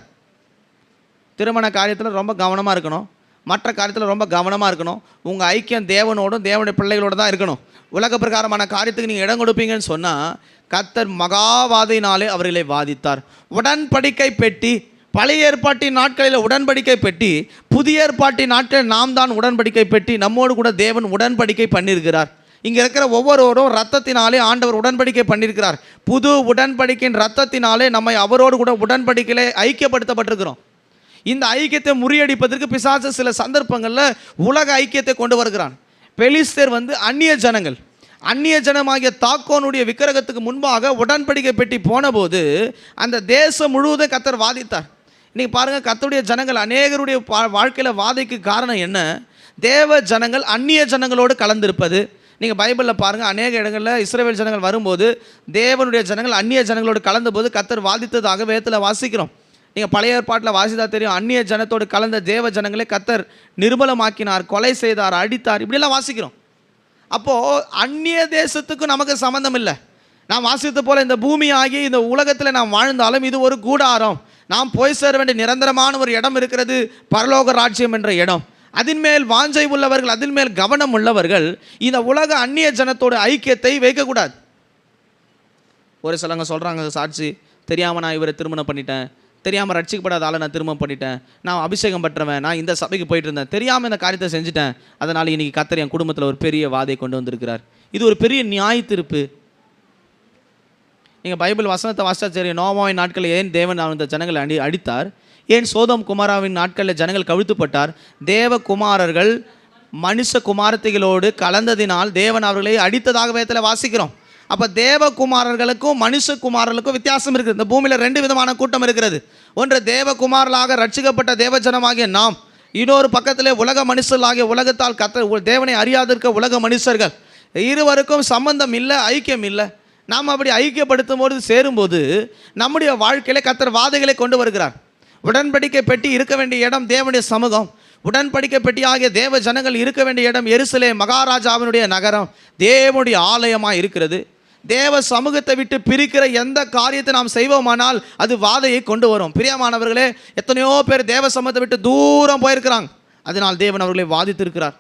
திருமண காரியத்தில் ரொம்ப கவனமாக இருக்கணும். மற்ற காரியத்தில் ரொம்ப கவனமாக இருக்கணும். உங்கள் ஐக்கியம் தேவனோடும் தேவனுடைய பிள்ளைகளோடு தான் இருக்கணும். உலக பிரகாரமான காரியத்துக்கு நீங்கள் இடம் கொடுப்பீங்கன்னு சொன்னால் கர்த்தர் மகாவாதையினாலே அவர்களை வாதித்தார். உடன்படிக்கை பெட்டி, பழைய ஏற்பாட்டின் நாட்களில் உடன்படிக்கை பெட்டி, புதிய ஏற்பாட்டின் நாட்களில் நாம் தான் உடன்படிக்கை பெட்டி. நம்மோடு கூட தேவன் உடன்படிக்கை பண்ணியிருக்கிறார். இங்கே இருக்கிற ஒவ்வொருவரும் ரத்தத்தினாலே ஆண்டவர் உடன்படிக்கை பண்ணியிருக்கிறார். புது உடன்படிக்கையின் ரத்தத்தினாலே நம்மை அவரோடு கூட உடன்படிக்கையிலே ஐக்கியப்படுத்தப்பட்டிருக்கிறோம். இந்த ஐக்கியத்தை முறியடிப்பதற்கு பிசாசு சில சந்தர்ப்பங்களில் உலக ஐக்கியத்தை கொண்டு வருகிறான். பெலிஸ்தர் அந்நிய ஜனங்கள், அந்நிய ஜனமாகிய தாக்கோனுடைய விக்கிரகத்துக்கு முன்பாக உடன்படிக்கை பெட்டி போனபோது அந்த தேசம் முழுவதும் கர்த்தர் வாதித்தார். இன்றைக்கி பாருங்கள், கர்த்தருடைய ஜனங்கள் அநேகருடைய வாழ்க்கையில் வாதைக்கு காரணம் என்ன? தேவ ஜனங்கள் அந்நிய ஜனங்களோடு கலந்திருப்பது. நீங்கள் பைபிளில் பாருங்கள், அநேக இடங்களில் இஸ்ரவேல் ஜனங்கள் வரும்போது தேவனுடைய ஜனங்கள் அந்நிய ஜனங்களோடு கலந்தபோது கர்த்தர் வாதித்ததாக வேதத்தில் வாசிக்கிறோம். நீங்கள் பழைய ஏற்பாட்டில் வாசித்தா தெரியும், அந்நிய ஜனத்தோடு கலந்த தேவ ஜனங்களே கர்த்தர் நிர்மலமாக்கினார், கொலை செய்தார், அடித்தார், இப்படியெல்லாம் வாசிக்கிறோம். அப்போது அந்நிய தேசத்துக்கு நமக்கு சம்மந்தம் இல்லை. நாம் வாசித்த போல் இந்த பூமி ஆகி இந்த உலகத்தில் நாம் வாழ்ந்தாலும் இது ஒரு கூடாரம். நாம் போய் சேர வேண்டிய நிரந்தரமான ஒரு இடம் இருக்கிறது, பரலோக ராஜ்யம் என்ற இடம். அதன் மேல் வாஞ்சை உள்ளவர்கள், அதன் மேல் கவனம் உள்ளவர்கள் இந்த உலக அந்நிய ஜனத்தோட ஐக்கியத்தை வைக்கக்கூடாது. ஒரு சிலங்க சொல்கிறாங்க சாட்சி, தெரியாமல் நான் இவரை திருமணம் பண்ணிட்டேன், தெரியாமல் ரட்சிக்கப்படாத ஆளை நான் திருமணம் பண்ணிட்டேன், நான் அபிஷேகம் பெற்றவன், நான் இந்த சபைக்கு போயிட்டு இருந்தேன், தெரியாமல் இந்த காரியத்தை செஞ்சுட்டேன், அதனால் இன்றைக்கி கர்த்தர் என் குடும்பத்தில் ஒரு பெரிய வாதை கொண்டு வந்திருக்கிறார். இது ஒரு பெரிய நியாய தீர்ப்பு. நீங்கள் பைபிள் வசனத்தை வாசித்தா தெரியும், நோவாவின் நாட்களில் ஏன் தேவன் அந்த ஜனங்களை அடித்தார், ஏன் சோதம் குமாராவின் நாட்களில் ஜனங்கள் கவிழ்த்துப்பட்டார். தேவகுமாரர்கள் மனுஷ குமாரத்திகளோடு கலந்ததினால் தேவன் அவர்களை அடித்ததாக வேதத்தில் வாசிக்கிறோம். அப்போ தேவகுமாரர்களுக்கும் மனுஷகுமாரர்களுக்கும் வித்தியாசம் இருக்குது. இந்த பூமியில் 2 விதமான கூட்டம் இருக்கிறது. ஒன்று தேவகுமாரர்களாக ரட்சிக்கப்பட்ட தேவஜனமாகிய நாம், இன்னொரு பக்கத்திலே உலக மனுஷர்களாகிய உலகத்தால் தேவனை அறியாதிருக்க உலக மனுஷர்கள். இருவருக்கும் சம்பந்தம் இல்லை, ஐக்கியம் இல்லை. நாம் அப்படி ஐக்கியப்படுத்தும் போது சேரும்போது நம்முடைய வாழ்க்கையில கர்த்தர் வாதைகளை கொண்டு வருகிறார். உடன்படிக்கை பெட்டி இருக்க வேண்டிய இடம் தேவனுடைய சமூகம். உடன்படிக்கை பெட்டியாகிய தேவ ஜனங்கள் இருக்க வேண்டிய இடம் எருசலேம் மகாராஜாவினுடைய நகரம், தேவனுடைய ஆலயமாக இருக்கிறது. தேவ சமூகத்தை விட்டு பிரிக்கிற எந்த காரியத்தை நாம் செய்வோமானால் அது வாதையை கொண்டு வரும். பிரியமானவர்களே, எத்தனையோ பேர் தேவ சமூகத்தை விட்டு தூரம் போயிருக்கிறாங்க, அதனால் தேவன் அவர்களை வாதித்திருக்கிறார்.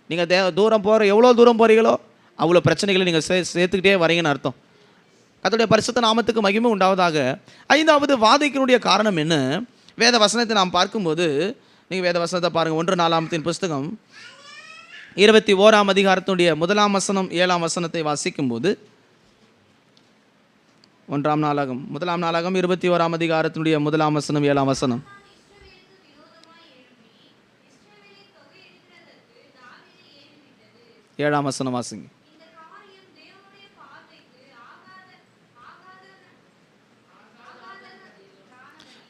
நீங்கள் தூரம் போகிற எவ்வளோ தூரம் போகிறீங்களோ அவ்வளோ பிரச்சனைகளை நீங்கள் சேர்த்துக்கிட்டே வரீங்கன்னு அர்த்தம். கர்த்தருடைய பரிசுத்த நாமத்துக்கு மகிமை உண்டாவதாக. 5வது வாதைக்கினுடைய காரணம் என்ன? வேத வசனத்தை நாம் பார்க்கும்போது, நீங்கள் வேத வசனத்தை பாருங்கள். 1 நாளாகமத்தின் புஸ்தகம் 21ஆம் அதிகாரத்தினுடைய 1ஆம் வசனம் 7ஆம் வசனத்தை வாசிக்கும்போது, 1ஆம் நாளாகம் 21ஆம் அதிகாரத்தினுடைய 1ஆம் வசனம் 7ஆம் வசனம். ஏழாம் வசனம் வாசிங்க.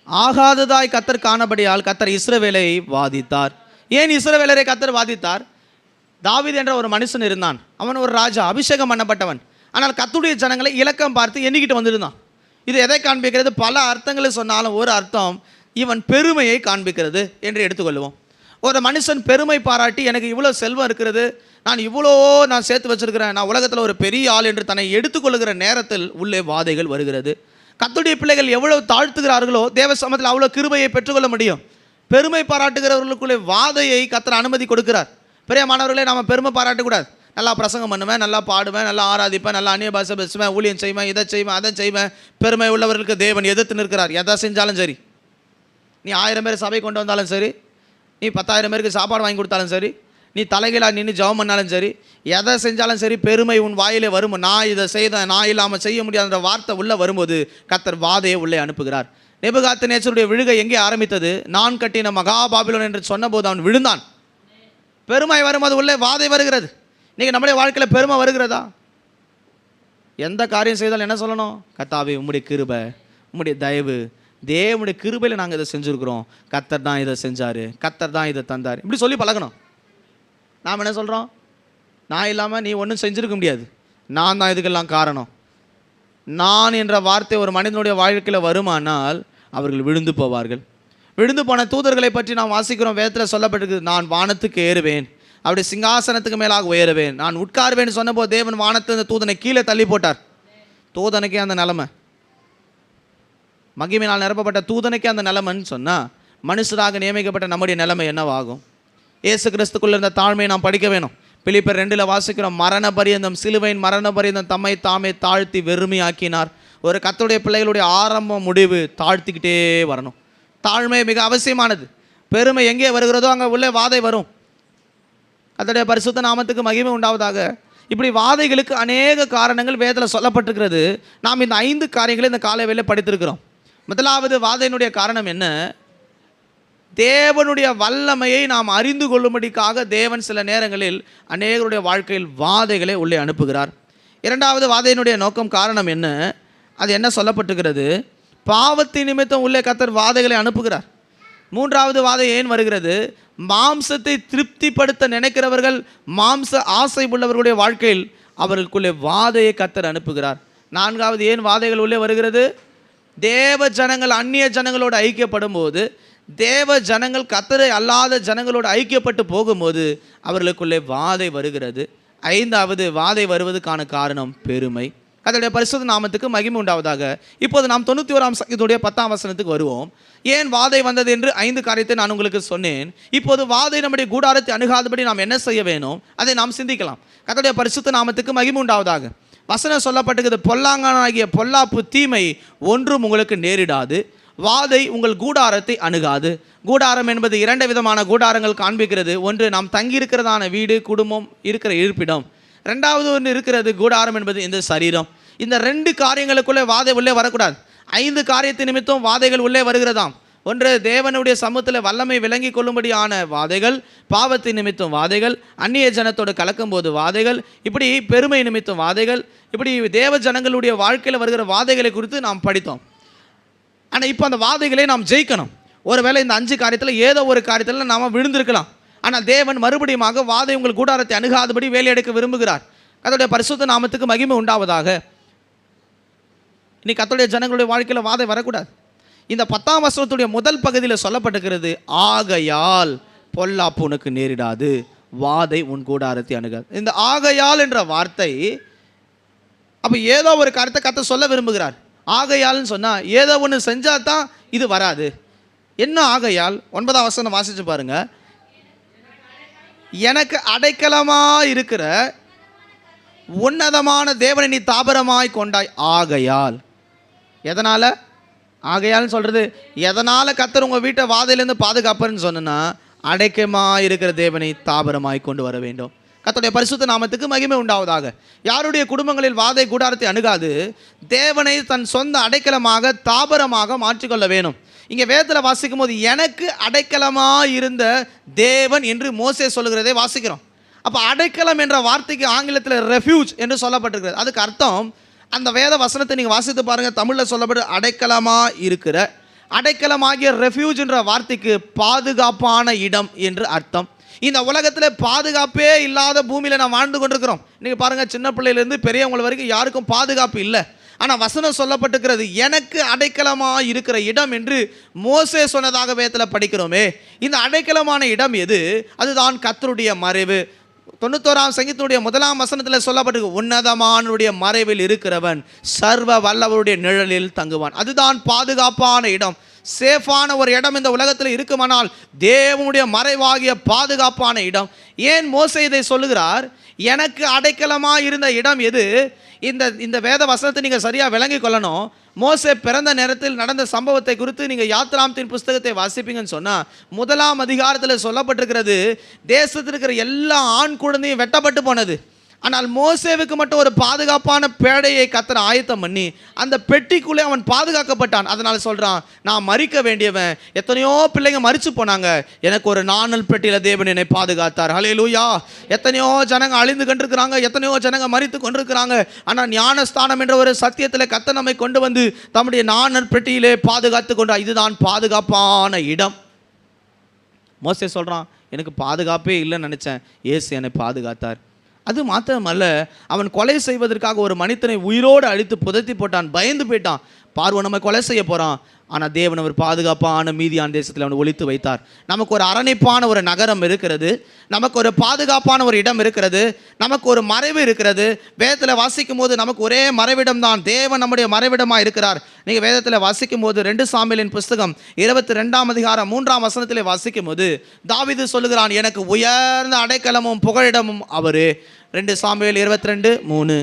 ஆகாததாய் கர்த்தர் காணபடியால் கர்த்தர் இஸ்ரவேலை வாதித்தார். ஏன் இஸ்ரவேலரை கர்த்தர் வாதித்தார்? தாவீது என்ற ஒரு மனுஷன் இருந்தான், அவன் ஒரு ராஜா, அபிஷேகம் பண்ணப்பட்டவன். ஆனால் கர்த்தருடைய ஜனங்களை இலக்கம் பார்த்து எண்ணிக்கிட்டு வந்திருந்தான். இது எதை காண்பிக்கிறது? பல அர்த்தங்களை சொன்னாலும் ஒரு அர்த்தம் இவன் பெருமையை காண்பிக்கிறது என்று எடுத்துக்கொள்வோம். ஒரு மனுஷன் பெருமை பாராட்டி எனக்கு இவ்வளோ செல்வம் இருக்கிறது, நான் சேர்த்து வச்சிருக்கிறேன், நான் உலகத்தில் ஒரு பெரிய ஆள் என்று தன்னை எடுத்துக்கொள்ளுகிற நேரத்தில் உள்ளே வாதைகள் வருகிறது. கர்த்தருடைய பிள்ளைகள் எவ்வளவு தாழ்த்துகிறார்களோ தேவ சமூகத்தில் அவ்வளோ கிருபையை பெற்றுக்கொள்ள முடியும். பெருமை பாராட்டுகிறவர்களுக்குள்ளே வாதையை கர்த்தர் அனுமதி கொடுக்கிறார். பிரியமானவர்களே, நாம் பெருமை பாராட்டக்கூடாது. நல்லா பிரசங்கம் பண்ணுவேன், நல்லா பாடுவேன், நல்லா ஆராதிப்பேன், நல்லா அந்நிய பாஷை பேசுவேன், ஊழியம் செய்வேன், இதை செய்வேன், அதை செய்வேன். பெருமை உள்ளவர்களுக்கு தேவன் எதிர்த்து நிற்கிறார். எதை செஞ்சாலும் சரி, நீ 1000 பேர் சபை கொண்டு வந்தாலும் சரி, நீ 10,000 பேருக்கு சாப்பாடு வாங்கி கொடுத்தாலும் சரி, நீ தலைகீழாக நின்று ஜெபம் பண்ணாலும் சரி, எதை செஞ்சாலும் சரி, பெருமை உன் வாயிலே வரும். நான் இதை செய்தேன், நான் இல்லாமல் செய்ய முடியாதுன்ற வார்த்தை உள்ளே வரும்போது கர்த்தர் வாதையை உள்ளே அனுப்புகிறார். நேபுகாத்நேச்சருடைய விழுகை எங்கே ஆரம்பித்தது? நான் கட்டின மகா பாபிலோன் என்று சொன்னபோது அவன் விழுந்தான். பெருமை வரும்போது உள்ளே வாதை வருகிறது. இன்றைக்கி நம்முடைய வாழ்க்கையில் பெருமை வருகிறதா? எந்த காரியம் செய்தாலும் என்ன சொல்லணும்? கர்த்தாவே உம்முடைய கிருபை, உம்முடைய தயவு, தேவனுடைய கிருபையில் நாங்கள் இதை செஞ்சுருக்கிறோம், கர்த்தர் தான் இதை செஞ்சார், கர்த்தர் தான் இதை தந்தார், இப்படி சொல்லி பழகணும். நாம் என்ன சொல்கிறோம்? நான் இல்லாமல் நீ ஒன்றும் செஞ்சுருக்க முடியாது, நான் தான் இதுக்கெல்லாம் காரணம். நான் என்ற வார்த்தை ஒரு மனிதனுடைய வாழ்க்கையில் வருமானால் அவர்கள் விழுந்து போவார்கள். விழுந்து போன தூதர்களை பற்றி நாம் வாசிக்கிறோம். வேதத்தில் சொல்லப்பட்டிருக்கு, நான் வானத்துக்கு ஏறுவேன், அப்படி சிங்காசனத்துக்கு மேலாக உயருவேன், நான் உட்காருவேன் சொன்னபோது தேவன் வானத்து அந்த தூதனை கீழே தள்ளி போட்டார். தூதனுக்கே அந்த நிலைமை, மகிமையினால் நிரப்பப்பட்ட தூதனுக்கே அந்த நிலைமைன்னு சொன்னால் மனுஷராக நியமிக்கப்பட்ட நம்முடைய நிலைமை என்னவாகும்? இயேசு கிறிஸ்துக்குள்ள இருந்த தாழ்மையை நாம் படிக்க வேணும். பிலிப்பியர் 2 வாசிக்கிறோம், மரண பரியந்தம், சிலுவையின் மரண பரியந்தம் தம்மை தாமே தாழ்த்தி வெறுமையாக்கினார். ஒரு கர்த்தருடைய பிள்ளைகளுடைய ஆரம்பம் முடிவு தாழ்த்திக்கிட்டே வரணும். தாழ்மை மிக அவசியமானது. பெருமை எங்கே வருகிறதோ அங்கே உள்ளே வாதை வரும். கர்த்தருடைய பரிசுத்த நாமத்துக்கு மகிமை உண்டாவதாக. இப்படி வாதைகளுக்கு அநேக காரணங்கள் வேதத்தில் சொல்லப்பட்டிருக்கிறது. நாம் இந்த 5 காரியங்களை இந்த காலை வேளையிலே படித்திருக்கிறோம். முதலாவது வாதையினுடைய காரணம் என்ன? தேவனுடைய வல்லமையை நாம் அறிந்து கொள்ளும்படிக்காக தேவன் சில நேரங்களில் அநேகருடைய வாழ்க்கையில் வாதைகளை உள்ளே அனுப்புகிறார். இரண்டாவது வாதையினுடைய நோக்கம் காரணம் என்ன? அது என்ன சொல்லப்பட்டிருக்கிறது? பாவத்தின் நிமித்தம் உள்ளே கர்த்தர் வாதைகளை அனுப்புகிறார். மூன்றாவது வாதை ஏன் வருகிறது? மாம்சத்தை திருப்திப்படுத்த நினைக்கிறவர்கள், மாம்ச ஆசை உள்ளவர்களுடைய வாழ்க்கையில் அவர்களுக்குள்ளே வாதையை கர்த்தர் அனுப்புகிறார். நான்காவது ஏன் வாதைகள் உள்ளே வருகிறது? தேவ ஜனங்கள் அந்நிய ஜனங்களோடு ஐக்கியப்படும் போது, தேவ ஜனங்கள் கர்த்தரை அல்லாத ஜனங்களோடு ஐக்கியப்பட்டு போகும்போது அவர்களுக்குள்ளே வாதை வருகிறது. ஐந்தாவது வாதை வருவதற்கான காரணம் பெருமை. அதனுடைய பரிசுத்த நாமத்துக்கு மகிமை உண்டாவதாக. இப்போது நாம் 91 சங்கீதத்துடைய 10 வசனத்துக்கு வருவோம். ஏன் வாதை வந்தது என்று 5 காரியத்தை நான் உங்களுக்கு சொன்னேன். இப்போது வாதை நம்முடைய கூடாரத்தை அணுகாதபடி நாம் என்ன செய்ய வேணும், அதை நாம் சிந்திக்கலாம். அதனுடைய பரிசுத்த நாமத்துக்கு மகிமை உண்டாவதாக. வசனம் சொல்லப்பட்டிருக்கிறது, பொல்லாங்கானாகிய பொல்லாப்பு தீமை ஒன்றும் உங்களுக்கு நேரிடாது, வாதை உங்கள் கூடாரத்தை அணுகாது. கூடாரம் என்பது 2 விதமான கூடாரங்கள் காண்பிக்கிறது. ஒன்று நாம் தங்கியிருக்கிறதான வீடு, குடும்பம், இருக்கிற இருப்பிடம். ரெண்டாவது ஒன்று இருக்கிறது கூடாரம் என்பது இந்த சரீரம். இந்த 2 காரியங்களுக்குள்ளே வாதை உள்ளே வரக்கூடாது. 5 காரியத்தின் நிமித்தம் வாதைகள் உள்ளே வருகிறதாம். ஒன்று தேவனுடைய சமூகத்தில் வல்லமை விளங்கி கொள்ளும்படியான வாதைகள், பாவத்தின் நிமித்தம் வாதைகள், அந்நிய ஜனத்தோடு கலக்கும் போது வாதைகள், இப்படி பெருமை நிமித்தம் வாதைகள், இப்படி தேவ ஜனங்களுடைய வாழ்க்கையில் வருகிற வாதைகளை குறித்து நாம் படித்தோம். ஆனால் இப்போ அந்த வாதைகளை நாம் ஜெயிக்கணும். ஒருவேளை இந்த 5 காரியத்தில் ஏதோ ஒரு காரியத்தில் நாம் விழுந்திருக்கலாம். ஆனால் தேவன் மறுபடியுமாக வாதை உங்கள் கூடாரத்தை அணுகாதபடி வேலையெடுக்க விரும்புகிறார். கர்த்தருடைய பரிசுத்த நாமத்துக்கு மகிமை உண்டாவதாக. இன்னைக்கு கர்த்தருடைய ஜனங்களுடைய வாழ்க்கையில் வாதை வரக்கூடாது. இந்த 10 வசனத்துடைய முதல் பகுதியில் சொல்லப்பட்டிருக்கிறது, ஆகையால் பொல்லாப்பு உனக்கு நேரிடாது, வாதை உன் கூடாரத்தை அணுகாது. இந்த ஆகையால் என்ற வார்த்தை அப்போ ஏதோ ஒரு காரியத்தை கர்த்தர் சொல்ல விரும்புகிறார். ஆகையால்னு சொன்னால் ஏதோ ஒன்று செஞ்சால் தான் இது வராது. என்ன ஆகையால்? 9 வசனம் வாசிச்சு பாருங்க. எனக்கு அடைக்கலமாய் இருக்கிற உன்னதமான தேவனை நீ தாபரமாய் கொண்டாய். ஆகையால், எதனால் ஆகையால்னு சொல்கிறது? எதனால் கர்த்தர் உங்கள் வீட்டை வாதையிலேருந்து பாதுகாப்பன்னு சொன்னா, அடைக்கமாய் இருக்கிற தேவனை தாபரமாய் கொண்டு வர வேண்டும். கர்த்தருடைய பரிசுத்த நாமத்துக்கு மகிமை உண்டாவதாக. யாருடைய குடும்பங்களில் வாதை கூடாரத்தை அணுகாது? தேவனை தன் சொந்த அடைக்கலமாக தாபரமாக மாற்றிக்கொள்ள வேணும். இங்கே வேதத்தில் வாசிக்கும் போது எனக்கு அடைக்கலமாக இருந்த தேவன் என்று மோசே சொல்லுகிறதை வாசிக்கிறோம். அப்போ அடைக்கலம் என்ற வார்த்தைக்கு ஆங்கிலத்தில் ரெஃப்யூஜ் என்று சொல்லப்பட்டிருக்கிறது. அதுக்கு அர்த்தம், அந்த வேத வசனத்தை நீங்கள் வாசித்து பாருங்கள். தமிழில் சொல்லப்பட்டு அடைக்கலமாக இருக்கிற, அடைக்கலமாகிய ரெஃப்யூஜ் என்ற வார்த்தைக்கு பாதுகாப்பான இடம் என்று அர்த்தம். இந்த உலகத்தில் பாதுகாப்பே இல்லாத பூமியில் நாம் வாழ்ந்து கொண்டிருக்கிறோம். நீங்கள் பாருங்கள், சின்ன பிள்ளையிலேருந்து பெரியவங்க வரைக்கும் யாருக்கும் பாதுகாப்பு இல்லை. ஆனால் வசனம் சொல்லப்பட்டிருக்கிறது, எனக்கு அடைக்கலமாக இருக்கிற இடம் என்று மோசே சொன்னதாக வேதத்தில் படிக்கிறோமே. இந்த அடைக்கலமான இடம் எது? அதுதான் கர்த்தருடைய மறைவு. 91 சங்கீதத்துடைய 1 வசனத்தில் சொல்லப்பட்டிருக்கு, உன்னதமானுடைய மறைவில் இருக்கிறவன் சர்வ வல்லவருடைய நிழலில் தங்குவான். அதுதான் பாதுகாப்பான இடம். சேஃபான ஒரு இடம் இந்த உலகத்தில் இருக்குமானால் தேவனுடைய மறைவாகிய பாதுகாப்பான இடம். ஏன் மோசே இதை சொல்லுகிறார்? எனக்கு அடைக்கலமாக இருந்த இடம் எது? இந்த வேத வசனத்தை நீங்கள் சரியாக விளங்கி கொள்ளணும். மோசே பிறந்த நேரத்தில் நடந்த சம்பவத்தை குறித்து நீங்கள் யாத்ராமத்தின் புஸ்தகத்தை வாசிப்பீங்கன்னு சொன்னால் 1 அதிகாரத்தில் சொல்லப்பட்டிருக்கிறது, தேசத்தில் இருக்கிற எல்லா ஆண் குழந்தையும் வெட்டப்பட்டு போனது. ஆனால் மோசேவுக்கு மட்டும் ஒரு பாதுகாப்பான பேடையை கர்த்தர் ஆயத்தம் பண்ணி அந்த பெட்டிக்குள்ளே அவன் பாதுகாக்கப்பட்டான். அதனால் சொல்கிறான், நான் மரிக்க வேண்டியவன். எத்தனையோ பிள்ளைங்க மரித்து போனாங்க, எனக்கு ஒரு நாணல் பெட்டியில் தேவன் என்னை பாதுகாத்தார். ஹல்லேலூயா. எத்தனையோ ஜனங்க அழிந்து கொண்டிருக்கிறாங்க, எத்தனையோ ஜனங்க மரித்து கொண்டிருக்கிறாங்க. ஆனால் ஞானஸ்தானம் என்ற ஒரு சத்தியத்தில் கர்த்தர் நம்மை கொண்டு வந்து தம்முடைய நாணல் பெட்டியிலே பாதுகாத்து கொண்டார். இதுதான் பாதுகாப்பான இடம். மோசே சொல்கிறான், எனக்கு பாதுகாப்பே இல்லைன்னு நினச்சேன், இயேசு என்னை பாதுகாத்தார். அது மாத்திரமல்ல, அவன் கொலை செய்வதற்காக ஒரு மனிதனை உயிரோடு அழித்து புதைத்தி போட்டான். பயந்து போயிட்டான். பார்வோன் நம்ம கொலை செய்ய போகிறான். ஆனால் தேவன் அவர் பாதுகாப்பான மீதியான் தேசத்தில் அவனை ஒளித்து வைத்தார். நமக்கு ஒரு அரணைப்பான ஒரு நகரம் இருக்கிறது, நமக்கு ஒரு பாதுகாப்பான ஒரு இடம் இருக்கிறது, நமக்கு ஒரு மறைவு இருக்கிறது. வேதத்தில் வாசிக்கும் போது நமக்கு ஒரே மறைவிடம் தான், தேவன் நம்முடைய மறைவிடமாக இருக்கிறார். நீங்கள் வேதத்தில் வாசிக்கும் போது 2 சாமுவேலின் புஸ்தகம் 22ஆம் அதிகாரம் 3ஆம் வசனத்திலே வாசிக்கும் போது தாவீது சொல்லுகிறான், எனக்கு உயர்ந்த அடைக்கலமும் புகழிடமும் அவரே. 2 சாமுவேல் 22:3.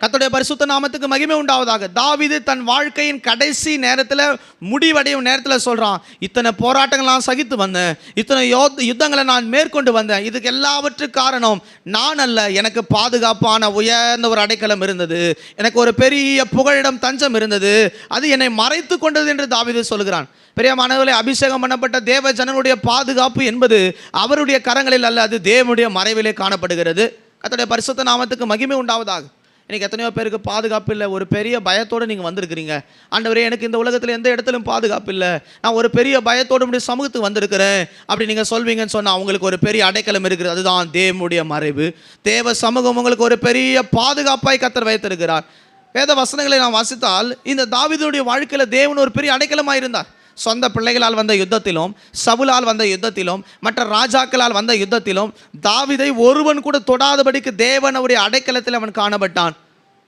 கர்த்தருடைய பரிசுத்த நாமத்துக்கு மகிமை உண்டாவதாக. தாவீது தன் வாழ்க்கையின் கடைசி நேரத்தில், முடிவடையும் நேரத்தில் சொல்கிறான், இத்தனை போராட்டங்கள்லாம் சகித்து வந்தேன், இத்தனை யுத்தங்களை நான் மேற்கொண்டு வந்தேன், இதுக்கு எல்லாவற்றுக்கு காரணம் நான் அல்ல, எனக்கு பாதுகாப்பான உயர்ந்த ஒரு அடைக்கலம் இருந்தது, எனக்கு ஒரு பெரிய புகழிடம் தஞ்சம் இருந்தது, அது என்னை மறைத்து கொண்டது என்று தாவீது சொல்கிறான். பிரியமானவர்களே, அபிஷேகம் பண்ணப்பட்ட தேவ ஜனங்களுடைய பாதுகாப்பு என்பது அவருடைய கரங்களில் அல்ல, அது தேவனுடைய மறைவிலே காணப்படுகிறது. கர்த்தருடைய பரிசுத்த நாமத்துக்கு மகிமை உண்டாவதாக. இன்றைக்கி எத்தனையோ பேருக்கு பாதுகாப்பு இல்லை, ஒரு பெரிய பயத்தோடு நீங்கள் வந்திருக்கிறீங்க. ஆண்டவரே, எனக்கு இந்த உலகத்தில் எந்த இடத்துலையும் பாதுகாப்பு இல்லை, நான் ஒரு பெரிய பயத்தோடு முடிய சமூகத்துக்கு வந்திருக்கிறேன் அப்படி நீங்கள் சொல்வீங்கன்னு சொன்னால் அவங்களுக்கு ஒரு பெரிய அடைக்கலம் இருக்குது, அதுதான் தேவனுடைய மறைவு. தேவ சமூகம் உங்களுக்கு ஒரு பெரிய பாதுகாப்பாய் கர்த்தர் வைத்திருக்கிறார். வேத வசனங்களை நான் வாசித்தால் இந்த தாவீதுடைய வாழ்க்கையில் தேவன் ஒரு பெரிய அடைக்கலமாக இருந்தார். சொந்த பிள்ளைகளால் வந்த யுத்தத்திலும், சவுலால் வந்த யுத்தத்திலும், மற்ற ராஜாக்களால் வந்த யுத்தத்திலும் தாவீதை ஒருவன் கூட தொடாதபடிக்கு தேவன் அவருடைய அடைக்கலத்தில் அவன் காணப்பட்டான்.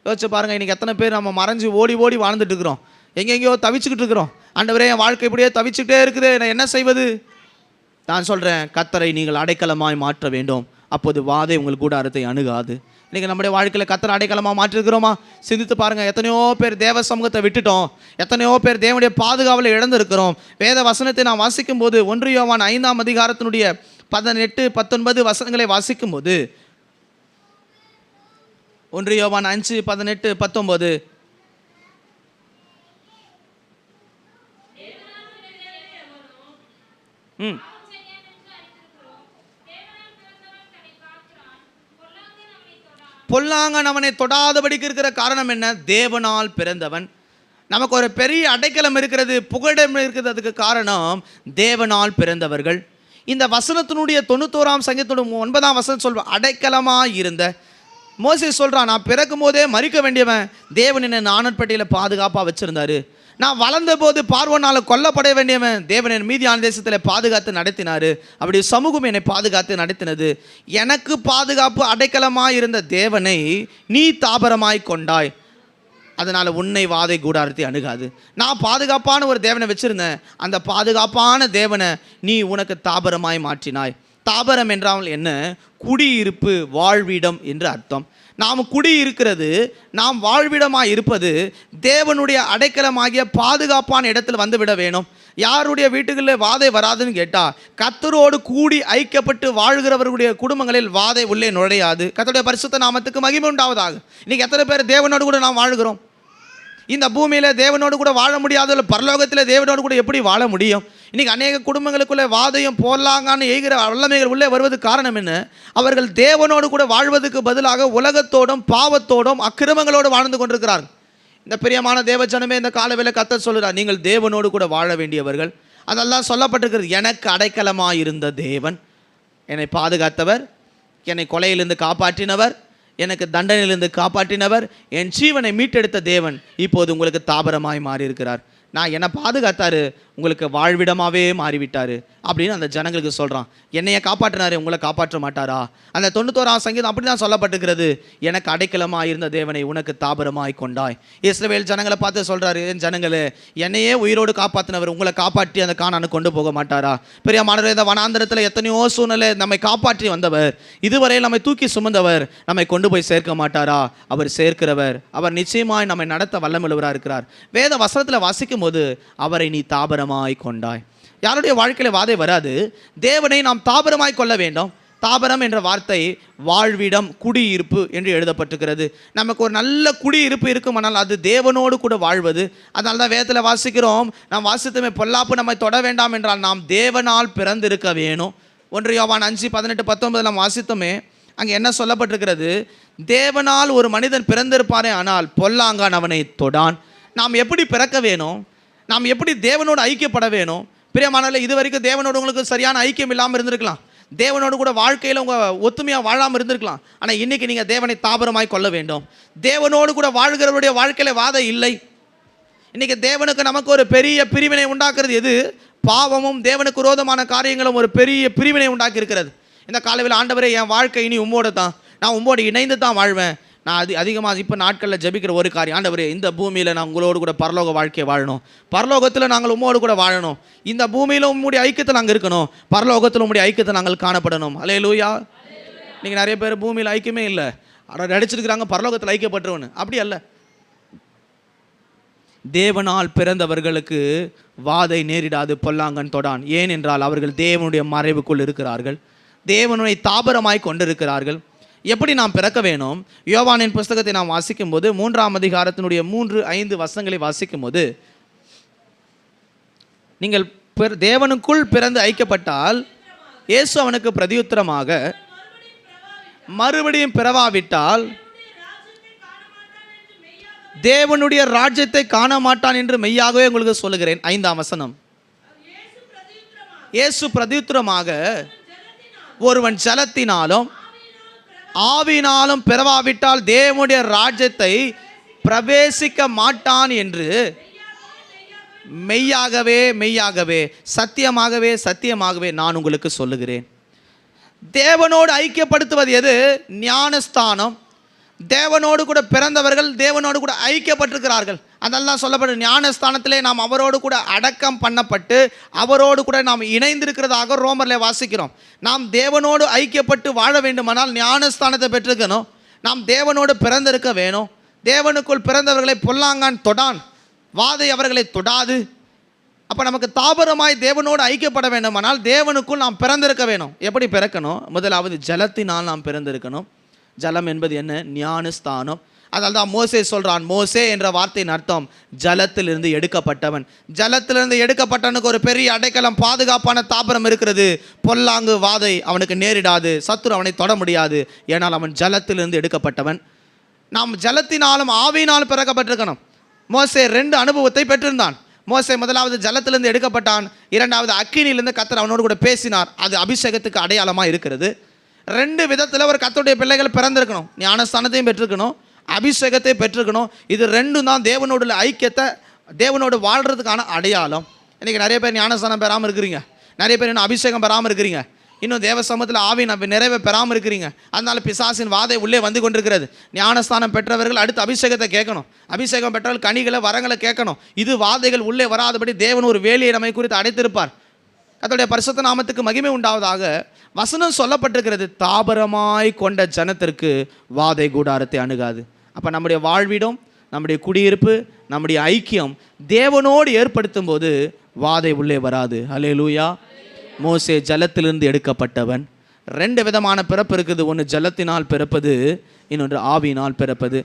யோசிச்சு பாருங்கள், இன்றைக்கி எத்தனை பேர் நம்ம மறைஞ்சு ஓடி ஓடி வாழ்ந்துட்டு இருக்கிறோம், எங்கெங்கேயோ தவிச்சுக்கிட்டு இருக்கிறோம். ஆண்டவரே, என் வாழ்க்கை இப்படியே தவிச்சுக்கிட்டே இருக்குது, நான் என்ன செய்வது? நான் சொல்கிறேன், கர்த்தரை நீங்கள் அடைக்கலமாய் மாற்ற வேண்டும், அப்போது வாதை உங்கள் கூடாரத்தை அணுகாது. இன்றைக்கி நம்முடைய வாழ்க்கையில் கர்த்தரை அடைக்கலமாக மாற்றிருக்கிறோமா? சிந்தித்து பாருங்கள். எத்தனையோ பேர் தேவ சமூகத்தை விட்டுட்டோம், எத்தனையோ பேர் தேவனுடைய பாதுகாவலை இழந்திருக்கிறோம். வேத வசனத்தை நான் வாசிக்கும் போது 1 யோவான் 5ஆம் அதிகாரத்தினுடைய 18-19 வசனங்களை வாசிக்கும் போது 1 யோவான் 5:18-19 பொல்லாங்கன் அவனை தொடாதபடிக்கு இருக்கிற காரணம் என்ன? தேவனால் பிறந்தவன். நமக்கு ஒரு பெரிய அடைக்கலம் இருக்கிறது, புகழிடம் இருக்கிறது, அதுக்கு காரணம் தேவனால் பிறந்தவர்கள். இந்த வசனத்தினுடைய 91ஆம் சங்கீதத்தினுடைய 9ஆம் வசனம் சொல்வான், அடைக்கலமாக இருந்த மோசே சொல்கிறான், நான் பிறக்கும் போதே மறிக்க வேண்டியவன், தேவன் என்னை நாணற்பட்டியில் பாதுகாப்பாக வச்சுருந்தாரு. நான் வளர்ந்த போது பார்வோனால் கொல்லப்பட வேண்டியவன், தேவன் என் மீதியான தேசத்தில் பாதுகாத்து நடத்தினார். அப்படி சமூகம் என்னை பாதுகாத்து நடத்தினது. எனக்கு பாதுகாப்பு அடைக்கலமாக இருந்த தேவனை நீ தாபரமாய் கொண்டாய், அதனால் உன்னை வாதை கூடாரத்தை அணுகாது. நான் பாதுகாப்பான ஒரு தேவனை வச்சுருந்தேன், அந்த பாதுகாப்பான தேவனை நீ உனக்கு தாபரமாய் மாற்றினாய். தாபரம் என்றால் என்ன? குடியிருப்பு, வாழ்விடம் என்று அர்த்தம். நாம் குடியிருக்கிறது, நாம் வாழ்விடமாக இருப்பது தேவனுடைய அடைக்கலமாகிய பாதுகாப்பான இடத்தில் வந்துவிட வேணும். யாருடைய வீட்டுகளில் வாதை வராதுன்னு கேட்டால், கர்த்தரோடு கூடி ஐக்கியப்பட்டு வாழ்கிறவர்களுடைய குடும்பங்களில் வாதை உள்ளே நுழையாது. கர்த்தருடைய பரிசுத்த நாமத்துக்கு மகிமை உண்டாவதாக. இன்றைக்கி எத்தனை பேர் தேவனோடு கூட நாம் வாழ்கிறோம்? இந்த பூமியில் தேவனோடு கூட வாழ முடியாத பரலோகத்தில் தேவனோடு கூட எப்படி வாழ முடியும்? இன்றைக்கி அநேக குடும்பங்களுக்குள்ளே வாதையும் போடலாங்கன்னு எய்கிற வல்லமைகள் உள்ளே வருவதுக்கு காரணம் என்ன? அவர்கள் தேவனோடு கூட வாழ்வதற்கு பதிலாக உலகத்தோடும் பாவத்தோடும் அக்கிரமங்களோடு வாழ்ந்து கொண்டிருக்கிறார்கள். இந்த பிரியமான தேவஜனமே, இந்த காலவேளை கர்த்தர் சொல்கிறார், நீங்கள் தேவனோடு கூட வாழ வேண்டியவர்கள். அதெல்லாம் சொல்லப்பட்டிருக்கிறது. எனக்கு அடைக்கலமாக இருந்த தேவன், என்னை பாதுகாத்தவர், என்னை கொலையிலிருந்து காப்பாற்றினவர், எனக்கு தண்டனையிலிருந்து காப்பாற்றினவர், என் ஜீவனை மீட்டெடுத்த தேவன் இப்போது உங்களுக்கு தாபரமாய் மாறி இருக்கிறார். நான் என்னை பாதுகாத்தாரு, உங்களுக்கு வாழ்விடமாகவே மாறிவிட்டார் அப்படின்னு அந்த ஜனங்களுக்கு சொல்கிறான். என்னையை காப்பாற்றினாரு, உங்களை காப்பாற்ற மாட்டாரா? அந்த 91ஆம் சங்கீதம் அப்படி தான் சொல்லப்பட்டிருக்கிறது. எனக்கு அடைக்கலமாக இருந்த தேவனை உனக்கு தாபரமாய் கொண்டாய். இஸ்ரவேல் ஜனங்களை பார்த்து சொல்கிறாரு, என் ஜனங்களே, என்னையே உயிரோடு காப்பாற்றினவர் உங்களை காப்பாற்றி அந்த கானானுக்கு கொண்டு போக மாட்டாரா? பிரியமானவரே, இந்த வனாந்தரத்தில் எத்தனையோ சூழ்நிலை நம்மை காப்பாற்றி வந்தவர், இதுவரையில் நம்மை தூக்கி சுமந்தவர் நம்மை கொண்டு போய் சேர்க்க மாட்டாரா? அவர் சேர்க்கிறவர், அவர் நிச்சயமாய் நம்மை நடத்த வல்லமுள்ளவராக இருக்கிறார். வேத வசனத்தில் வாசிக்கும் போது அவரை நீ தாபரமாய் கொண்டாய். யாருடைய வாழ்க்கையில வாதை வராது, தேவனை நாம் தாபரமாய் கொள்ள வேண்டும். தாபரம் என்ற வார்த்தை வாழ்விடம், குடியிருப்பு என்று எழுதப்பட்டிருக்கிறது. நமக்கு ஒரு நல்ல குடியிருப்பு இருக்குமானால் அது தேவனோடு கூட வாழ்வது. அதனால தான் வேதத்தில் வாசிக்கிறோம், நாம் வாசித்தமே பொல்லாப்பு நம்மை தொட வேண்டாம் என்றால் நாம் தேவனால் பிறந்திருக்க வேணும். 1 யோவான் 5:18-19 நாம் வாசித்தோமே, அங்கே என்ன சொல்லப்பட்டிருக்கிறது? தேவனால் ஒரு மனிதன் பிறந்திருப்பாரே, ஆனால் பொல்லாங்கான் அவனை தொடான். நாம் எப்படி பிறக்க வேணும்? நாம் எப்படி தேவனோடு ஐக்கியப்பட வேணும்? பிரியமானவர்களே, இது வரைக்கும் தேவனோடு உங்களுக்கு சரியான ஐக்கியம் இல்லாமல் இருந்திருக்கலாம். தேவனோடு கூட வாழ்க்கையில் உங்கள் ஒத்துமையாக வாழாமல் இருந்திருக்கலாம். ஆனால் இன்றைக்கி நீங்கள் தேவனை தாபரமாய் கொள்ள வேண்டும். தேவனோடு கூட வாழ்கிறவருடைய வாழ்க்கையில் வாதம் இல்லை. இன்றைக்கி தேவனுக்கு நமக்கு ஒரு பெரிய பிரிவினை உண்டாக்குறது எது? பாவமும் தேவனுக்கு விரோதமான காரியங்களும் ஒரு பெரிய பிரிவினை உண்டாக்கி இருக்கிறது. இந்த காலையில் ஆண்டவரே, என் வாழ்க்கை இனி உம்மோடு தான், நான் உம்மோடு இணைந்து தான் வாழ்வேன். நான் அதிகமாக இப்போ நாட்களில் ஜபிக்கிற ஒரு காரியம், ஆண்டவரே இந்த பூமியில் நான் உங்களோடு கூட பரலோக வாழ்க்கையை வாழணும், பரலோகத்தில் நாங்கள் உம்மோடு கூட வாழணும், இந்த பூமியில் உம்முடைய ஐக்கியத்தில் நாங்கள் இருக்கணும், பரலோகத்தில் உம்முடைய ஐக்கியத்தை நாங்கள் காணப்படணும். அல்லேலூயா. நீங்கள் நிறைய பேர் பூமியில் ஐக்கியமே இல்லை, நடிச்சிருக்கிறாங்க பரலோகத்தில் ஐக்கியப்பட்டுருவனு. அப்படி அல்ல. தேவனால் பிறந்தவர்களுக்கு வாதை நேரிடாது, பொல்லாங்கன் தொடான். ஏன் என்றால் அவர்கள் தேவனுடைய மறைவுக்குள் இருக்கிறார்கள், தேவனுடைய தாபரமாய் கொண்டிருக்கிறார்கள். எப்படி நாம் பிறக்க வேணும்? யோவானின் புஸ்தகத்தை நாம் வாசிக்கும் போது 3ஆம் அதிகாரத்தினுடைய 3-5 வசனங்களை வாசிக்கும் போது, நீங்கள் தேவனுக்குள் பிறந்து ஐக்கியப்பட்டால், இயேசு அவனுக்கு பிரதியுத்தரமாக, மறுபடியும் பிறவாவிட்டால் தேவனுடைய ராஜ்யத்தை காண மாட்டான் என்று மெய்யாகவே உங்களுக்கு சொல்லுகிறேன். 5ஆம் வசனம். இயேசு பிரதியுத்தரமாக, ஒருவன் ஜலத்தினாலும் ஆவினாலும் பிறவாவிட்டால் தேவனுடைய ராஜ்யத்தை பிரவேசிக்க மாட்டான் என்று மெய்யாகவே மெய்யாகவே சத்தியமாகவே சத்தியமாகவே நான் உங்களுக்கு சொல்லுகிறேன். தேவனோடு ஐக்கியப்படுத்துவது எது? ஞானஸ்தானம். தேவனோடு கூட பிறந்தவர்கள் தேவனோடு கூட ஐக்கியப்பட்டிருக்கிறார்கள். அதெல்லாம் சொல்லப்படும். ஞானஸ்தானத்திலே நாம் அவரோடு கூட அடக்கம் பண்ணப்பட்டு அவரோடு கூட நாம் இணைந்திருக்கிறதாக ரோமரில் வாசிக்கிறோம். நாம் தேவனோடு ஐக்கியப்பட்டு வாழ வேண்டுமானால் ஞானஸ்தானத்தை பெற்றிருக்கணும். நாம் தேவனோடு பிறந்திருக்க வேணும். தேவனுக்குள் பிறந்தவர்களை பொல்லாங்கான் தொடான், வாதை அவர்களை தொடாது. அப்போ நமக்கு தாபரமாய் தேவனோடு ஐக்கியப்பட வேண்டுமானால் தேவனுக்குள் நாம் பிறந்திருக்க வேணும். எப்படி பிறக்கணும்? முதலாவது ஜலத்தினால் நாம் பிறந்திருக்கணும். ஜலம் என்பது என்ன? ஞானஸ்தானம். அதனால தான் மோசே சொல்கிறான், மோசே என்ற வார்த்தையின் அர்த்தம் ஜலத்திலிருந்து எடுக்கப்பட்டவன். ஜலத்திலிருந்து எடுக்கப்பட்டவனுக்கு ஒரு பெரிய அடைக்கலம், பாதுகாப்பான தாபரம் இருக்கிறது. பொல்லாங்கு வாதை அவனுக்கு நேரிடாது, சத்துரு அவனை தொட முடியாது. ஏனால் அவன் ஜலத்திலிருந்து எடுக்கப்பட்டவன். நாம் ஜலத்தினாலும் ஆவியினாலும் பிறக்கப்பட்டிருக்கணும். மோசே 2 அனுபவத்தை பெற்றிருந்தான். மோசே முதலாவது ஜலத்திலிருந்து எடுக்கப்பட்டான், 2வது அக்கினியிலிருந்து கர்த்தர் அவனோடு கூட பேசினார். அது அபிஷேகத்துக்கு அடையாளமாக இருக்கிறது. 2 விதத்தில் ஒரு கர்த்தருடைய பிள்ளைகள் பிறந்திருக்கணும். ஞானஸ்தானத்தையும் பெற்றிருக்கணும், அபிஷேகத்தை பெற்றிருக்கணும். இது 2ம் தான் தேவனோட ஐக்கியத்தை, தேவனோடு வாழ்கிறதுக்கான அடையாளம். இன்றைக்கி நிறைய பேர் ஞானஸ்தானம் பெறாமல் இருக்கிறீங்க, நிறைய பேர் இன்னும் அபிஷேகம் பெறாமல் இருக்கிறீங்க, இன்னும் தேவ சமூகத்தில் ஆவியின் நிறைவே பெறாமல் இருக்கிறீங்க. அதனால பிசாசின் வாதை உள்ளே வந்து கொண்டிருக்கிறது. ஞானஸ்தானம் பெற்றவர்கள் அடுத்து அபிஷேகத்தை கேட்கணும், அபிஷேகம் பெற்றவர்கள் கனிகளை வரங்களை கேட்கணும். இது வாதைகள் உள்ளே வராதபடி தேவன் ஒரு வேலையை நம்மை குறித்து அடைத்திருப்பார். கர்த்தருடைய பரிசுத்த நாமத்துக்கு மகிமை உண்டாவதாக. வசனம் சொல்லப்பட்டிருக்கிறது, தாபரமாய் கொண்ட ஜனத்திற்கு வாதை கூடாரத்தை அணுகாது. அப்போ நம்முடைய வாழ்விடம், நம்முடைய குடியிருப்பு, நம்முடைய ஐக்கியம் தேவனோடு ஏற்படுத்தும் போது வாதை உள்ளே வராது. அல்லேலூயா. மோசே ஜலத்திலிருந்து எடுக்கப்பட்டவன். 2 விதமான பிறப்பு இருக்குது. ஒன்று ஜலத்தினால் பிறப்பது, இன்னொன்று ஆவியினால் பிறப்பது.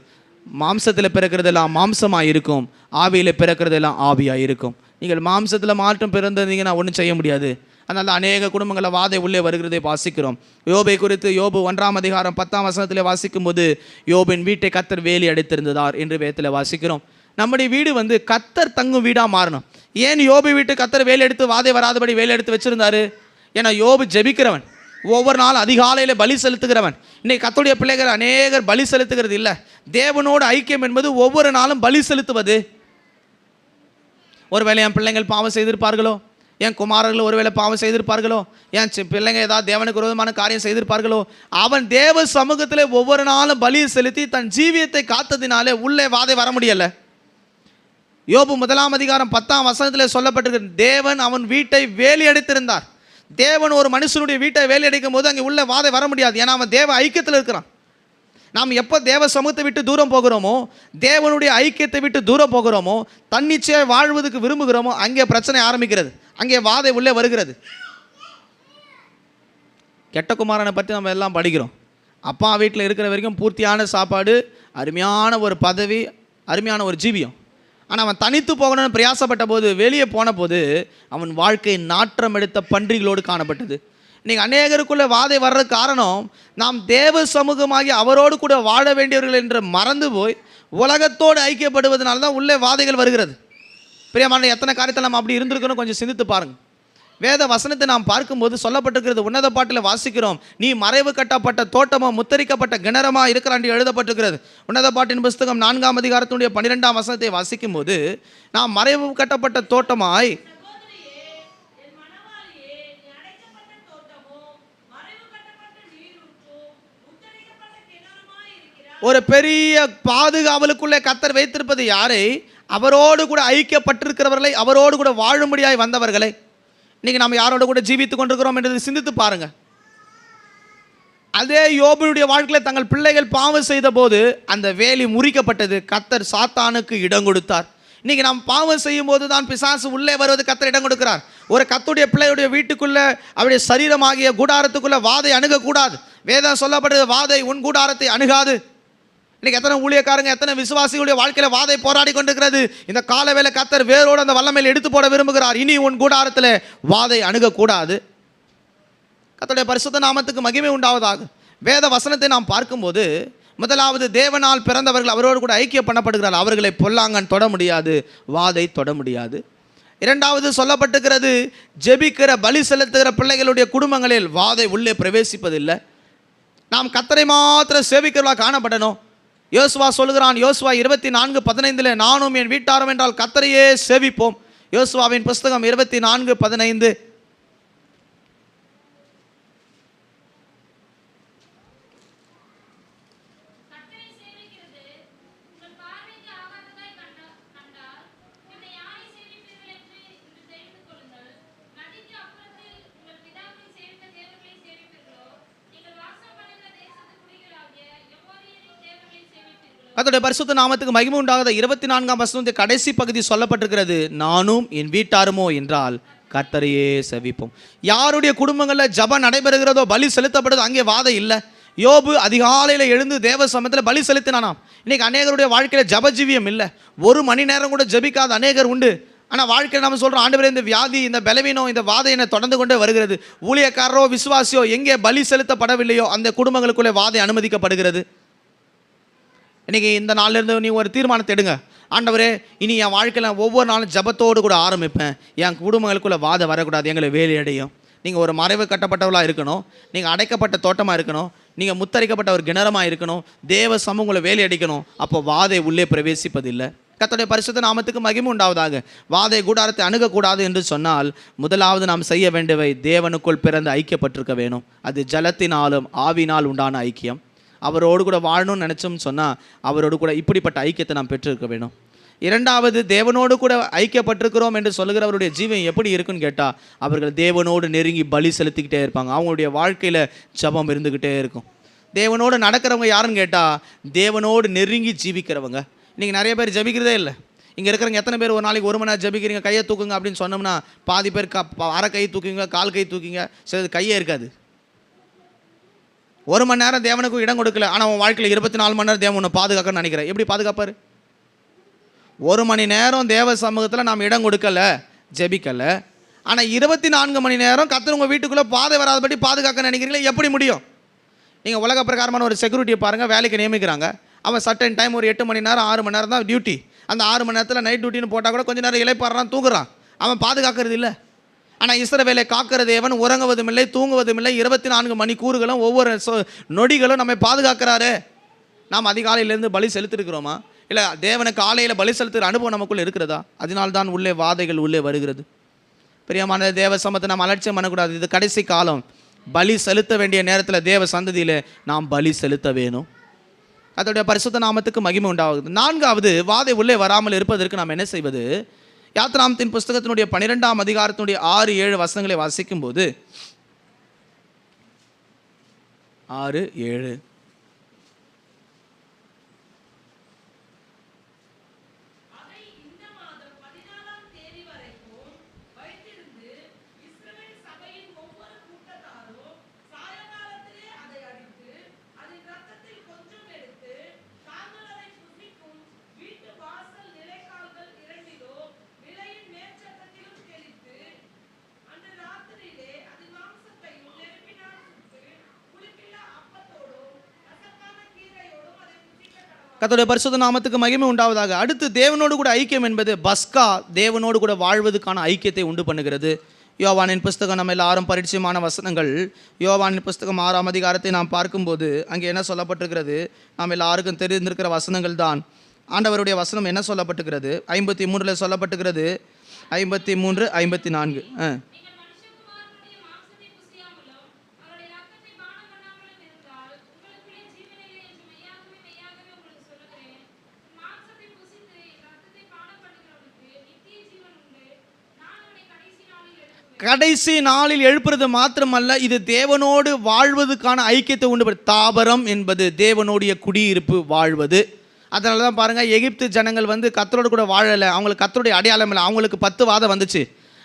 மாம்சத்தில் பிறக்கிறதெல்லாம் மாம்சமாக இருக்கும், ஆவியில் பிறக்கிறதெல்லாம் ஆவியாக இருக்கும். நீங்கள் மாம்சத்தில் மாற்றம் பிறந்தீங்கன்னா ஒன்றும் செய்ய முடியாது. அதனால் அநேக குடும்பங்களில் வாதை உள்ளே வருகிறதை வாசிக்கிறோம். யோபை குறித்து யோபு 1ஆம் அதிகாரம் 10ஆம் வசனத்தில் வாசிக்கும் போது, யோபின் வீட்டை கர்த்தர் வேலி அடைத்திருந்தார் என்று வேதத்தில் வாசிக்கிறோம். நம்முடைய வீடு கர்த்தர் தங்கும் வீடாக மாறணும். ஏன் யோபு வீட்டு கர்த்தர் வேலி எடுத்து வாதை வராதபடி வேலி எடுத்து வச்சிருந்தாரு? ஏன்னா யோபு ஜெபிக்கிறவன், ஒவ்வொரு நாளும் அதிகாலையில் பலி செலுத்துகிறவன். இன்னைக்கு கர்த்தருடைய பிள்ளைகள் அநேகர் பலி செலுத்துகிறது இல்லை. தேவனோடு ஐக்கியம் என்பது ஒவ்வொரு நாளும் பலி செலுத்துவது. ஒருவேளை என் பிள்ளைங்கள் பாவம் செய்திருப்பார்களோ, என் குமாரர்கள் ஒருவேளை பாவம் செய்திருப்பார்களோ, என் பிள்ளைங்க ஏதாவது தேவனுக்கு விரோதமான காரியம் செய்திருப்பார்களோ, அவன் தேவ சமூகத்திலே ஒவ்வொரு நாளும் பலி செலுத்தி தன் ஜீவியத்தை காத்ததினாலே உள்ளே வாதை வர முடியலை. யோபு 1ஆம் அதிகாரம் 10ஆம் வசனத்தில் சொல்லப்பட்டிருக்கிறது, தேவன் அவன் வீட்டை வேலி அடைத்திருந்தார். தேவன் ஒரு மனுஷனுடைய வீட்டை வேலி அடைக்கும் போது அங்கே உள்ள வாதை வர முடியாது. ஏன்னா அவன் தேவ ஐக்கியத்தில் இருக்கிறான். நாம் எப்போ தேவ சமூகத்தை விட்டு தூரம் போகிறோமோ, தேவனுடைய ஐக்கியத்தை விட்டு தூரம் போகிறோமோ, தன்னிச்சையாக வாழ்வதற்கு விரும்புகிறோமோ, அங்கே பிரச்சனை ஆரம்பிக்கிறது, அங்கே வாதை உள்ளே வருகிறது. கெட்ட குமாரனை பற்றி நம்ம எல்லாம் படிக்கிறோம். அப்பா வீட்டில் இருக்கிற வரைக்கும் பூர்த்தியான சாப்பாடு, அருமையான ஒரு பதவி, அருமையான ஒரு ஜீவியம். ஆனால் அவன் தனித்து போகணும்னு பிரயாசப்பட்ட போது, வெளியே போன போது அவன் வாழ்க்கை நாற்றம் எடுத்த பன்றிகளோடு காணப்பட்டது. இன்றைக்கி அநேகருக்குள்ளே வாதை வர்றதுக்கு காரணம், நாம் தேவ சமூகமாகி அவரோடு கூட வாழ வேண்டியவர்கள் என்று மறந்து போய் உலகத்தோடு ஐக்கியப்படுவதனால தான் உள்ளே வாதைகள் வருகிறது. பிரியமான, எத்தனை காரியத்தில் நம்ம அப்படி இருந்திருக்கணும் கொஞ்சம் சிந்தித்து பாருங்கள். வேத வசனத்தை நாம் பார்க்கும்போது சொல்லப்பட்டிருக்கிறது. உன்னத பாட்டில் வாசிக்கிறோம், நீ மறைவு கட்டப்பட்ட தோட்டமோ முத்தரிக்கப்பட்ட கிணறமா இருக்கிறான் என்று எழுதப்பட்டிருக்கிறது. உன்னத பாட்டின் புஸ்தகம் 4ஆம் அதிகாரத்தினுடைய 12ஆம் வசனத்தை வாசிக்கும் போது, நாம் மறைவு கட்டப்பட்ட தோட்டமாய் ஒரு பெரிய பாதுகாவலுக்குள்ளே கர்த்தர் வைத்திருப்பது யாரை? அவரோடு கூட ஐக்கியப்பட்டிருக்கிறவர்களை, அவரோடு கூட வாழும்படியாய் வந்தவர்களை. இன்னைக்கு நாம் யாரோட கூட ஜீவித்துக் கொண்டிருக்கிறோம் என்று சிந்தித்து பாருங்க. அதே யோபுடைய வாழ்க்கையில் தங்கள் பிள்ளைகள் பாவம் செய்த போது அந்த வேலி முறிக்கப்பட்டது. கர்த்தர் சாத்தானுக்கு இடம் கொடுத்தார். இன்னைக்கு நாம் பாவம் செய்யும் போது தான் பிசாசு உள்ளே வருவது கர்த்தர் இடம் கொடுக்கிறார். ஒரு கர்த்தருடைய பிள்ளையுடைய வீட்டுக்குள்ள, அவருடைய சரீரமாகிய கூடாரத்துக்குள்ள வாதை அணுகக்கூடாது. வேதம் சொல்லப்பட்டது, வாதை உன் கூடாரத்தை அணுகாது. இன்னைக்கு எத்தனை ஊழியக்காரங்க, எத்தனை விசுவாசிகளுடைய வாழ்க்கையில் வாதை போராடி கொண்டிருக்கிறது. இந்த காலவேளை கர்த்தர் வேரோடு அந்த வல்லமையில் எடுத்து போட விரும்புகிறார். இனி உன் கூடாரத்தில் வாதை அணுகக்கூடாது. கர்த்தருடைய பரிசுத்த நாமத்துக்கு மகிமை உண்டாவதாக. வேத வசனத்தை நாம் பார்க்கும்போது, முதலாவது தேவனால் பிறந்தவர்கள் அவரோடு கூட ஐக்கியம் பண்ணப்படுகிறார். அவர்களை பொல்லாங்கன் தொட முடியாது, வாதை தொட முடியாது. இரண்டாவது சொல்லப்பட்டிருக்கிறது, ஜெபிக்கிற பலி செலுத்துகிற பிள்ளைகளுடைய குடும்பங்களில் வாதை உள்ளே பிரவேசிப்பதில்லை. நாம் கர்த்தரை மாத்திரம் சேவிக்கிறவர்களாக காணப்படணும். யோசுவா சொல்கிறான், யோசுவா 24:15, நானும் என் வீட்டாரும் என்றால் கர்த்தரையே சேவிப்போம். யோசுவாவின் புஸ்தகம் 24:15. கர்த்தருடைய பரிசுத்த நாமத்துக்கு மகிமை உண்டாகாத. 24ஆம் வசனத்தின் கடைசி பகுதி சொல்லப்பட்டிருக்கிறது, நானும் என் வீட்டாருமோ என்றால் கர்த்தரையே சேவிப்போம். யாருடைய குடும்பங்களில் ஜபம் நடைபெறுகிறதோ, பலி செலுத்தப்படுதோ, அங்கே வாதை இல்லை. யோபு அதிகாலையில் எழுந்து தேவ சமயத்தில் பலி செலுத்தினானாம். இன்னைக்கு அநேகருடைய வாழ்க்கையில் ஜபஜீவியம் இல்லை. 1 மணி நேரம் கூட ஜபிக்காத அநேகர் உண்டு. ஆனால் வாழ்க்கையில் நம்ம சொல்கிறோம், ஆண்டவரே இந்த வியாதி, இந்த பலவீனம், இந்த வாதை என்னை தொடர்ந்து கொண்டே வருகிறது. ஊழியக்காரரோ விசுவாசியோ எங்கே பலி செலுத்தப்படவில்லையோ அந்த குடும்பங்களுக்குள்ளே வாதை அனுமதிக்கப்படுகிறது. இன்றைக்கி இந்த நாளிலிருந்து நீ ஒரு தீர்மானத்தை எடுங்க. ஆண்டவரே, இனி என் வாழ்க்கையில் ஒவ்வொரு நாளும் ஜபத்தோடு கூட ஆரம்பிப்பேன். என் குடும்பங்களுக்குள்ளே வாதை வரக்கூடாது, எங்களை வேலையடையும். நீங்கள் ஒரு மறைவு கட்டப்பட்டவளாக இருக்கணும், நீங்கள் அடைக்கப்பட்ட தோட்டமாக இருக்கணும், நீங்கள் முத்தரிக்கப்பட்ட ஒரு கிணறமாக இருக்கணும், தேவ சமூகங்களை வேலையடிக்கணும். அப்போ வாதை உள்ளே பிரவேசிப்பதில்லை. கர்த்தருடைய பரிசுத்த நாமத்துக்கு மகிமை உண்டாவதாக. வாதை கூடாரத்தை அணுகக்கூடாது என்று சொன்னால், முதலாவது நாம் செய்ய வேண்டியவை தேவனுக்குள் பிறந்து ஐக்கியப்பட்டிருக்க வேணும். அது ஜலத்தினாலும் ஆவினால் உண்டான ஐக்கியம். அவரோடு கூட வாழணும்னு நினச்சோம்னு சொன்னால், அவரோடு கூட இப்படிப்பட்ட ஐக்கியத்தை நாம் பெற்றிருக்க வேணும். இரண்டாவது, தேவனோடு கூட ஐக்கியப்பட்டிருக்கிறோம் என்று சொல்லுகிறவருடைய ஜீவன் எப்படி இருக்குன்னு கேட்டால், அவர்கள் தேவனோடு நெருங்கி பலி செலுத்திக்கிட்டே இருப்பாங்க. அவங்களுடைய வாழ்க்கையில் ஜபம் இருந்துக்கிட்டே இருக்கும். தேவனோடு நடக்கிறவங்க யாருன்னு கேட்டால், தேவனோடு நெருங்கி ஜீவிக்கிறவங்க. இன்றைக்கி நிறைய பேர் ஜபிக்கிறதே இல்லை. இங்கே இருக்கிறவங்க எத்தனை பேர் ஒரு நாளைக்கு 1 மணி நேரம் ஜபிக்கிறீங்க, கையை தூக்குங்க அப்படின்னு சொன்னோம்னா, பாதி பேர் அரை கை தூக்குங்க, கால் கை தூக்கிங்க, சரி கையே இருக்காது. 1 மணி நேரம் தேவனுக்கு இடம் கொடுக்கல, ஆனால் உன் வாழ்க்கையில் 24 மணி நேரம் தேவன் உன்னை பாதுகாக்கணும்னு நினைக்கிறேன். எப்படி பாதுகாப்பார்? 1 மணி நேரம் தேவ சமூகத்தில் நாம் இடம் கொடுக்கலை, ஜெபிக்கலை. ஆனால் 24 மணி நேரம் கர்த்தர் உங்கள் வீட்டுக்குள்ளே பாதை வராதபடி பாதுகாக்க நினைக்கிறீங்களா? எப்படி முடியும்? நீங்கள் உலக பிரகாரமான ஒரு செக்யூரிட்டியை பாருங்கள், வேலைக்கு நியமிக்கிறாங்க. அவன் சர்டன் டைம் ஒரு 8 மணி நேரம் 6 மணி நேரம் தான் டியூட்டி. அந்த 6 மணி நேரத்தில் நைட் டியூட்டின்னு போட்டால் கூட கொஞ்சம் நேரம் இளைப்பாடுறான், தூங்குறான். அவன் பாதுகாக்கிறது இல்லை. ஆனால் இஸ்ரவேலை காக்கிற தேவன் உறங்குவதும் இல்லை, தூங்குவதும் இல்லை. 24 மணி கூறுகளும் ஒவ்வொரு நொடிகளும் நம்மை பாதுகாக்கிறாரு. நாம் அதிகாலையிலேருந்து பலி செலுத்திருக்கிறோமா? இல்லை தேவனுக்கு ஆலையில் பலி செலுத்துகிற அனுபவம் நமக்குள்ளே இருக்கிறதா? அதனால்தான் உள்ளே வாதைகள் உள்ளே வருகிறது. பிரியமான தேவ சமத்தை நாம் அலட்சியம் பண்ணக்கூடாது. இது கடைசி காலம். பலி செலுத்த வேண்டிய நேரத்தில் தேவ சந்ததியில் நாம் பலி செலுத்த வேணும். அதோடைய பரிசுத்த நாமத்துக்கு மகிமை உண்டாகுது. 4வது, வாதை உள்ளே வராமல் இருப்பதற்கு நாம் என்ன செய்வது? யாத்ராமத்தின் புஸ்தகத்தினுடைய 12ஆம் அதிகாரத்தினுடைய 6-7 வசனங்களை வாசிக்கும் போது, 6-7, கர்த்தருடைய பரிசுத்த நாமத்துக்கு மகிமை உண்டாவதாக. அடுத்து, தேவனோடு கூட ஐக்கியம் என்பது பஸ்கா, தேவனோடு கூட வாழ்வதற்கான ஐக்கியத்தை உண்டு பண்ணுகிறது. யோவானின் புஸ்தகம் நம்ம எல்லாரும் பரிச்சயமான வசனங்கள். யோவானின் புஸ்தகம் 6ஆம் அதிகாரத்தை நாம் பார்க்கும்போது அங்கே என்ன சொல்லப்பட்டிருக்கிறது? நாம் எல்லாருக்கும் தெரிந்திருக்கிற வசனங்கள் தான். ஆண்டவருடைய வசனம் என்ன சொல்லப்பட்டிருக்கிறது? 53 சொல்லப்பட்டிருக்கிறது. 53, 54. கடைசி நாளில் எழுப்புறது மாத்திரமல்ல, இது தேவனோடு வாழ்வதற்கான ஐக்கியத்தை உண்டு. தாபரம் என்பது தேவனுடைய குடியிருப்பு, வாழ்வது. அதனால தான் பாருங்கள், எகிப்து ஜனங்கள் கர்த்தரோடு கூட வாழலை, அவங்களுக்கு கர்த்தருடைய அடையாளம் இல்லை. அவங்களுக்கு 10 வாதை வந்துச்சு.